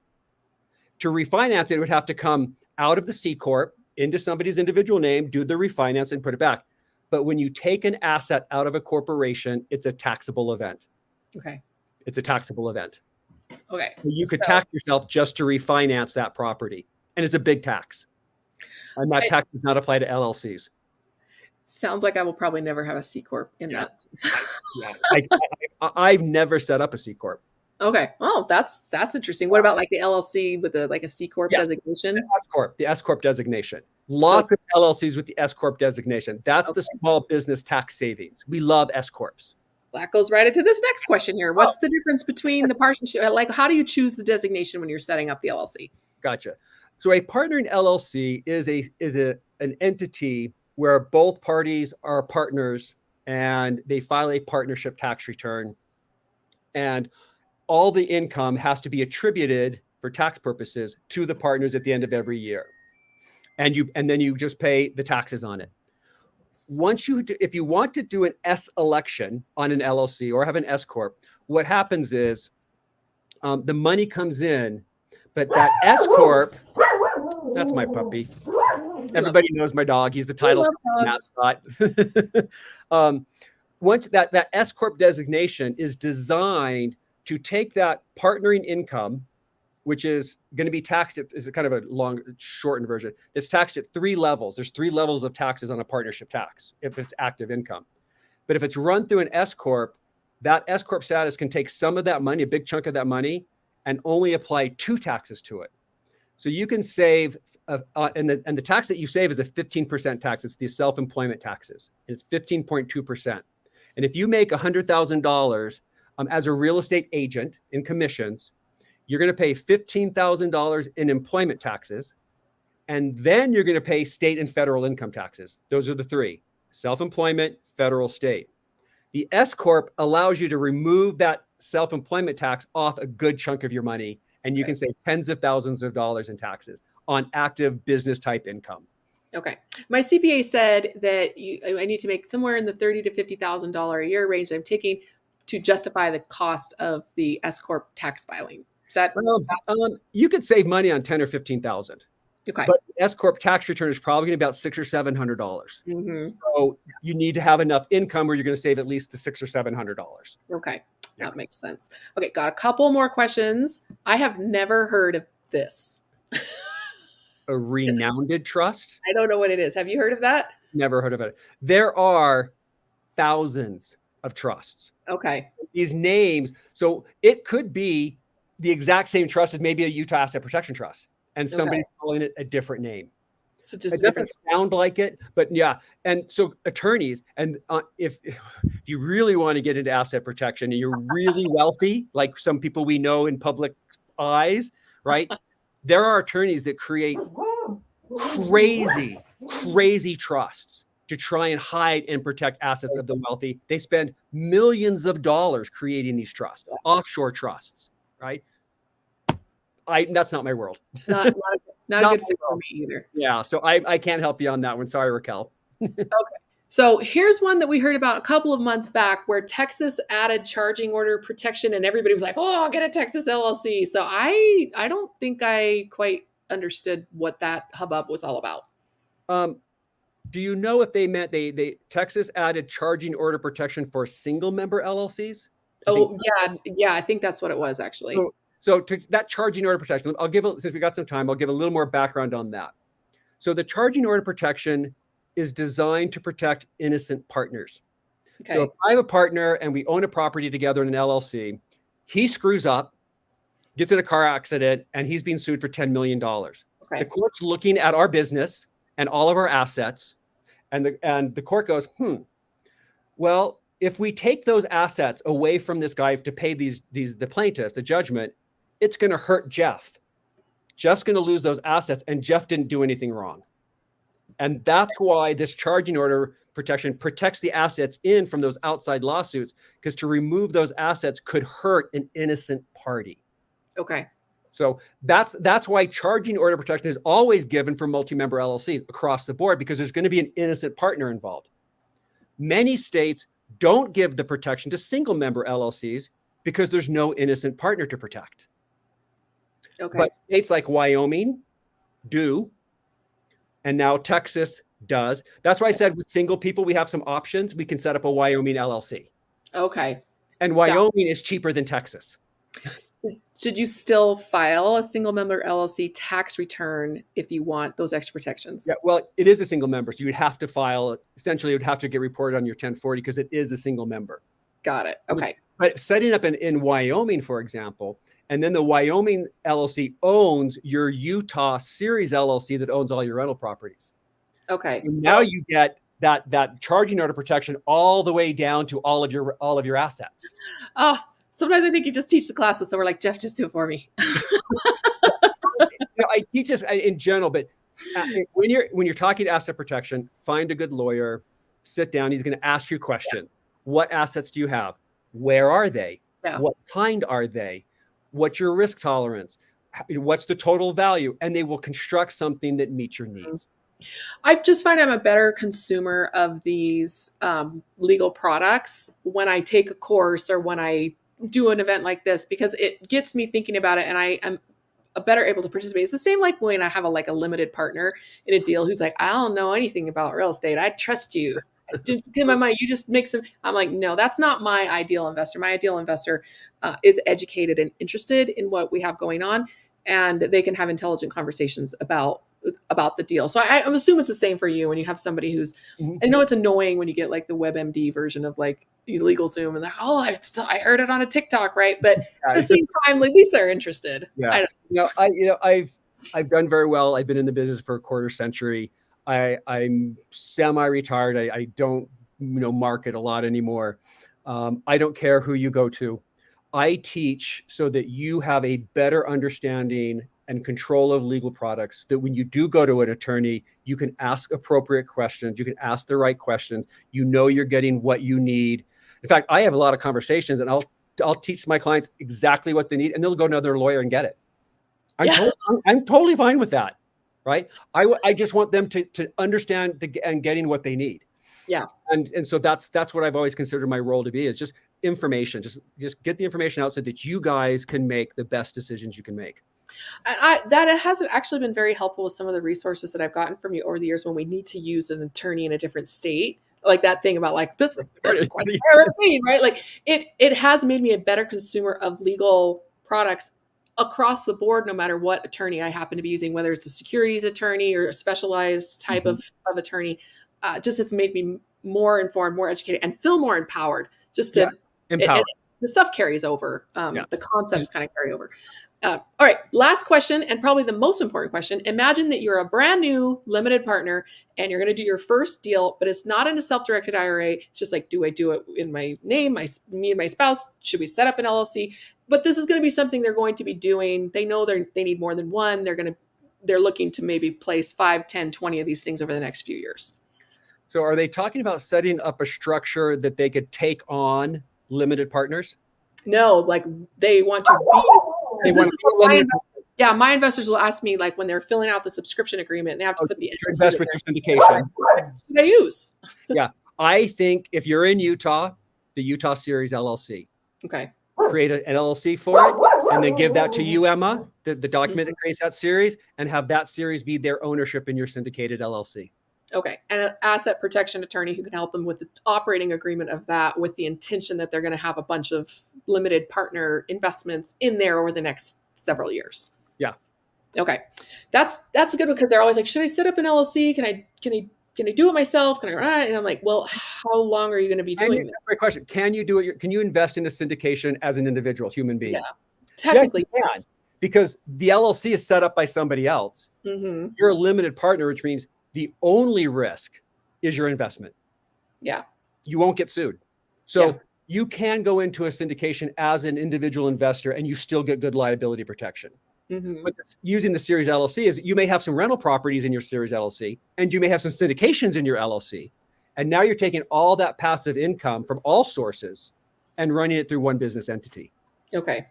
Speaker 2: to refinance it would have to come out of the C Corp into somebody's individual name, do the refinance and put it back. But when you take an asset out of a corporation, it's a taxable event.
Speaker 1: Okay.
Speaker 2: It's a taxable event.
Speaker 1: Okay.
Speaker 2: You could tax yourself just to refinance that property. And it's a big tax. And that tax does not apply to LLCs.
Speaker 1: Sounds like I will probably never have a C Corp in that.
Speaker 2: I've never set up a C Corp.
Speaker 1: Okay. Oh, that's interesting. What about like the LLC with a C Corp designation?
Speaker 2: The S Corp designation. Lots of LLCs with the S Corp designation. That's the small business tax savings. We love S Corps.
Speaker 1: That goes right into this next question here. What's the difference between the partnership? Like, how do you choose the designation when you're setting up the LLC?
Speaker 2: Gotcha. So a partnering LLC is an entity where both parties are partners and they file a partnership tax return, and all the income has to be attributed for tax purposes to the partners at the end of every year. And then you just pay the taxes on it. If you want to do an S election on an LLC or have an S Corp, what happens is the money comes in, but that S Corp, that's my puppy. Everybody knows my dog. He's the title mascot. Once that S Corp designation is designed to take that partnering income, which is going to be taxed at, is kind of a long, shortened version. It's taxed at 3 levels. There's 3 levels of taxes on a partnership tax if it's active income. But if it's run through an S Corp, that S Corp status can take some of that money, a big chunk of that money, and only apply 2 taxes to it. So you can save, and the tax that you save is a 15% tax. It's the self-employment taxes. It's 15.2%. And if you make $100,000 as a real estate agent in commissions, you're going to pay $15,000 in employment taxes, and then you're going to pay state and federal income taxes. Those are the 3: self-employment, federal, state. The S Corp allows you to remove that self-employment tax off a good chunk of your money, and you can save tens of thousands of dollars in taxes on active business type income.
Speaker 1: Okay. My CPA said that I need to make somewhere in the $30,000 to $50,000 a year range that I'm taking to justify the cost of the S Corp tax filing. Is that
Speaker 2: you could save money on $10,000 or $15,000.
Speaker 1: Okay.
Speaker 2: But the S Corp tax return is probably going to be about $600 or $700.
Speaker 1: Mm-hmm.
Speaker 2: So you need to have enough income where you're going to save at least the $600 or $700.
Speaker 1: Okay. That makes sense. Okay. Got a couple more questions. I have never heard of this.
Speaker 2: A renowned trust?
Speaker 1: I don't know what it is. Have you heard of that?
Speaker 2: Never heard of it. There are thousands of trusts.
Speaker 1: Okay.
Speaker 2: These names, so it could be the exact same trust as maybe a Utah Asset Protection Trust, and
Speaker 1: Okay.
Speaker 2: somebody's calling it a different name.
Speaker 1: So just
Speaker 2: It
Speaker 1: a different.
Speaker 2: doesn't sound like it, but yeah. And so attorneys, and if you really want to get into asset protection and you're really wealthy, like some people we know in public eyes, right? There are attorneys that create crazy, crazy trusts to try and hide and protect assets of the wealthy. They spend millions of dollars creating these trusts, offshore trusts, right? That's not my world.
Speaker 1: Not a good fit for me either.
Speaker 2: Yeah, so I can't help you on that one. Sorry, Raquel.
Speaker 1: Okay. So here's one that we heard about a couple of months back where Texas added charging order protection and everybody was like, "Oh, I'll get a Texas LLC." So I don't think I quite understood what that hubbub was all about.
Speaker 2: Do you know if they meant they Texas added charging order protection for single member LLCs?
Speaker 1: Oh, yeah, I think that's what it was actually.
Speaker 2: So to that charging order protection, since we got some time, I'll give a little more background on that. So the charging order protection is designed to protect innocent partners.
Speaker 1: Okay.
Speaker 2: So if I have a partner and we own a property together in an LLC, he screws up, gets in a car accident, and he's being sued for $10 million.
Speaker 1: Okay.
Speaker 2: The court's looking at our business and all of our assets, and the court goes, well, if we take those assets away from this guy to pay the plaintiffs, the judgment, it's going to hurt Jeff. Jeff's going to lose those assets, and Jeff didn't do anything wrong. And that's why this charging order protection protects the assets in from those outside lawsuits, because to remove those assets could hurt an innocent party.
Speaker 1: Okay.
Speaker 2: So that's why charging order protection is always given for multi-member LLCs across the board, because there's going to be an innocent partner involved. Many states don't give the protection to single member LLCs because there's no innocent partner to protect.
Speaker 1: Okay.
Speaker 2: But states like Wyoming do, and now Texas does. That's why I said with single people, we have some options. We can set up a Wyoming LLC.
Speaker 1: Okay.
Speaker 2: And Wyoming is cheaper than Texas.
Speaker 1: Should you still file a single member LLC tax return if you want those extra protections?
Speaker 2: Yeah, well, it is a single member. So you would have to file, essentially, you would have to get reported on your 1040 because it is a single member.
Speaker 1: Got it. Okay.
Speaker 2: But setting up in Wyoming, for example, and then the Wyoming LLC owns your Utah series LLC that owns all your rental properties.
Speaker 1: Okay.
Speaker 2: And now you get that charging order protection all the way down to all of your assets.
Speaker 1: Oh, sometimes I think you just teach the classes, so we're like, Jeff, just do it for me.
Speaker 2: I teach this in general, but when you're talking asset protection, find a good lawyer, sit down. He's going to ask you a question. What assets do you have? Where are they?
Speaker 1: Yeah.
Speaker 2: What kind are they? What's your risk tolerance? What's the total value? And they will construct something that meets your needs.
Speaker 1: I just find I'm a better consumer of these legal products when I take a course or when I do an event like this, because it gets me thinking about it and I am better able to participate. It's the same like when I have a limited partner in a deal who's like, I don't know anything about real estate. I trust you. Just give my money. You just make some. I'm like, no, that's not my ideal investor. My ideal investor is educated and interested in what we have going on, and they can have intelligent conversations about the deal. So I assume it's the same for you when you have somebody who's. I know it's annoying when you get like the WebMD version of like LegalZoom and they're I heard it on a TikTok, right? But at the same time, at least they're interested.
Speaker 2: Yeah, I've done very well. I've been in the business for a quarter century. I'm semi-retired. I don't, market a lot anymore. I don't care who you go to. I teach so that you have a better understanding and control of legal products, that when you do go to an attorney, you can ask appropriate questions. You can ask the right questions. You're getting what you need. In fact, I have a lot of conversations and I'll teach my clients exactly what they need and they'll go to another lawyer and get it. I'm totally fine with that. Right. I just want them to understand and getting what they need.
Speaker 1: Yeah. And
Speaker 2: so that's what I've always considered my role to be, is just information, just get the information out so that you guys can make the best decisions you can make.
Speaker 1: That has actually been very helpful with some of the resources that I've gotten from you over the years when we need to use an attorney in a different state. Like that thing about like this is the question I've ever seen, right? Like it has made me a better consumer of legal products across the board, no matter what attorney I happen to be using, whether it's a securities attorney or a specialized type of attorney. Just has made me more informed, more educated, and feel more empowered. Just
Speaker 2: Yeah.
Speaker 1: to
Speaker 2: Empowered.
Speaker 1: the stuff carries over.
Speaker 2: Yeah.
Speaker 1: The concepts kind of carry over. All right, last question, and probably the most important question. Imagine that you're a brand new limited partner and you're going to do your first deal, but it's not in a self-directed IRA. It's just like, do I do it in my name, me and my spouse? Should we set up an LLC? But this is going to be something they're going to be doing. They know they need more than one. They're looking to maybe place 5, 10, 20 of these things over the next few years.
Speaker 2: So are they talking about setting up a structure that they could take on limited partners?
Speaker 1: No, like they want to be.
Speaker 2: They want to be limited.
Speaker 1: My investors will ask me, like, when they're filling out the subscription agreement, they have to put the
Speaker 2: invest with your syndication.
Speaker 1: What should I use?
Speaker 2: Yeah, I think if you're in Utah, the Utah Series LLC.
Speaker 1: Okay.
Speaker 2: Create an LLC for it, and then give that to you, Emma, the document that creates that series, and have that series be their ownership in your syndicated LLC.
Speaker 1: Okay. And an asset protection attorney who can help them with the operating agreement of that, with the intention that they're going to have a bunch of limited partner investments in there over the next several years.
Speaker 2: Yeah.
Speaker 1: Okay. That's a good one, because they're always like, should I set up an LLC? Can I do it myself? Can I? And I'm like, well, how long are you going to be doing this?
Speaker 2: Great question. Can you do it? Can you invest in a syndication as an individual human being?
Speaker 1: Yeah. Technically,
Speaker 2: yes. Because the LLC is set up by somebody else.
Speaker 1: Mm-hmm.
Speaker 2: You're a limited partner, which means the only risk is your investment.
Speaker 1: Yeah.
Speaker 2: You won't get sued. So you can go into a syndication as an individual investor and you still get good liability protection.
Speaker 1: Mm-hmm.
Speaker 2: But using the Series LLC is you may have some rental properties in your Series LLC, and you may have some syndications in your LLC. And now you're taking all that passive income from all sources and running it through one business entity.
Speaker 1: Okay.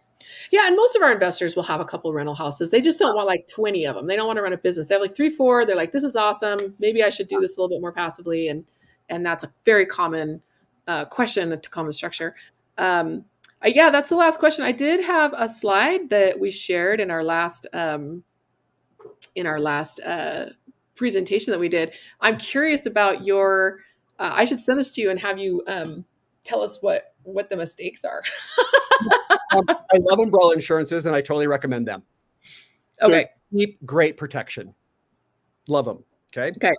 Speaker 1: Yeah. And most of our investors will have a couple of rental houses. They just don't want like 20 of them. They don't want to run a business. They have like 3, 4. They're like, this is awesome. Maybe I should do this a little bit more passively. And that's a very common question to common structure. That's the last question. I did have a slide that we shared in our last presentation that we did. I'm curious about your, I should send this to you and have you tell us what the mistakes are.
Speaker 2: I love umbrella insurances and I totally recommend them.
Speaker 1: Okay.
Speaker 2: Deep, great protection. Love them. Okay.
Speaker 1: Okay.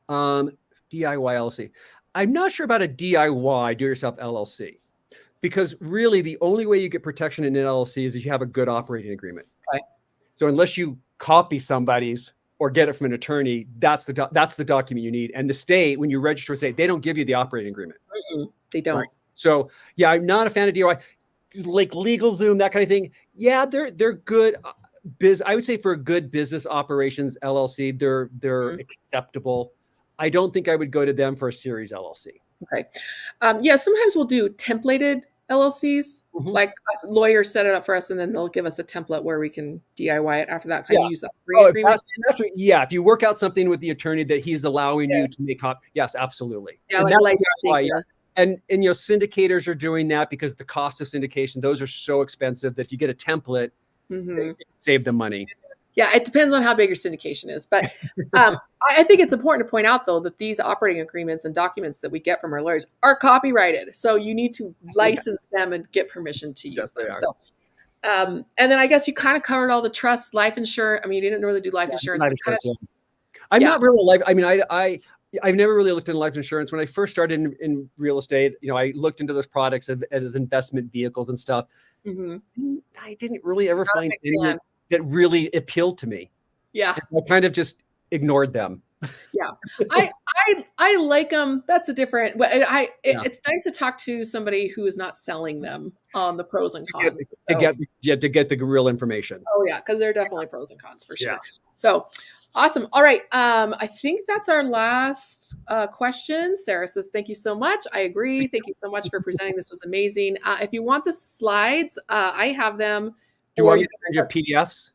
Speaker 2: DIY LLC. I'm not sure about a DIY, do-it-yourself LLC, because really the only way you get protection in an LLC is if you have a good operating agreement.
Speaker 1: Okay.
Speaker 2: So unless you copy somebody's or get it from an attorney, that's the document you need. And the state, when you register with the state, they don't give you the operating agreement.
Speaker 1: Mm-hmm. They don't.
Speaker 2: Right. So yeah, I'm not a fan of DIY. Like LegalZoom, that kind of thing. Yeah, they're good. I would say for a good business operations LLC, they're mm-hmm. acceptable. I don't think I would go to them for a Series LLC.
Speaker 1: Okay. Sometimes we'll do templated LLCs. Mm-hmm. Like lawyers set it up for us, and then they'll give us a template where we can DIY it after that. Kind of use that free agreement.
Speaker 2: If you work out something with the attorney that he's allowing you to make yes, absolutely.
Speaker 1: Yeah, and like licensing.
Speaker 2: And syndicators are doing that because the cost of syndication, those are so expensive that if you get a template, mm-hmm. save them money.
Speaker 1: Yeah, it depends on how big your syndication is. But I think it's important to point out, though, that these operating agreements and documents that we get from our lawyers are copyrighted. So you need to license them and get permission to use them. So, and then I guess you kind of covered all the trust, life insurance. I mean, you didn't really do life insurance.
Speaker 2: I'm not really life. I mean, I've never really looked into life insurance. When I first started in real estate, I looked into those products as investment vehicles and stuff. Mm-hmm. I didn't really ever find any that really appealed to me.
Speaker 1: Yeah.
Speaker 2: So I kind of just ignored them.
Speaker 1: Yeah. I like them. That's a different, it's nice to talk to somebody who is not selling them on the pros and cons.
Speaker 2: To get the real information.
Speaker 1: Oh yeah. Cause there are definitely pros and cons for sure. Yeah. So awesome. All right. I think that's our last question. Sarah says, thank you so much. I agree. Thank you so much for presenting. This was amazing. If you want the slides, I have them.
Speaker 2: Do you want me to send your PDFs?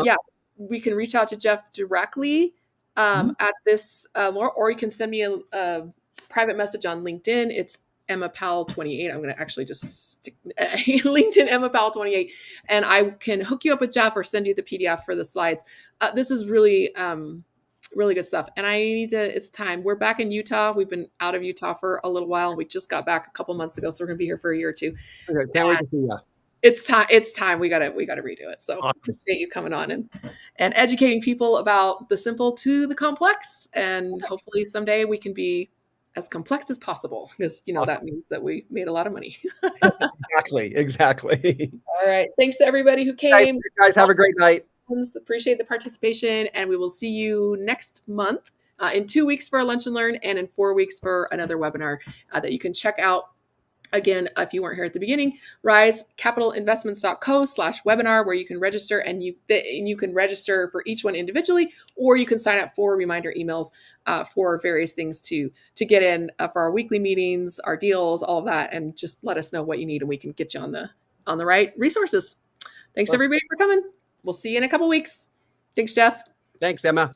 Speaker 1: Yeah, we can reach out to Jeff directly at this, or you can send me a private message on LinkedIn. It's Emma Powell 28. I'm going to actually just stick LinkedIn Emma Powell 28, and I can hook you up with Jeff or send you the PDF for the slides. This is really, really good stuff. And it's time. We're back in Utah. We've been out of Utah for a little while. We just got back a couple months ago, so we're going to be here for a year or two.
Speaker 2: Okay, can't wait to see you.
Speaker 1: It's time. We gotta redo it. So awesome. Appreciate you coming on and educating people about the simple to the complex. And hopefully someday we can be as complex as possible because, that means that we made a lot of money.
Speaker 2: Exactly.
Speaker 1: All right. Thanks to everybody who
Speaker 2: Guys,
Speaker 1: came.
Speaker 2: guys, have a great night.
Speaker 1: Appreciate the participation, and we will see you next month, in 2 weeks for a lunch and learn, and in 4 weeks for another webinar that you can check out. Again, if you weren't here at the beginning, risecapitalinvestments.co/webinar, where you can register, and you can register for each one individually, or you can sign up for reminder emails for various things to get in for our weekly meetings, our deals, all of that, and just let us know what you need, and we can get you on the right resources. Thanks everybody for coming. We'll see you in a couple weeks. Thanks, Jeff.
Speaker 2: Thanks, Emma.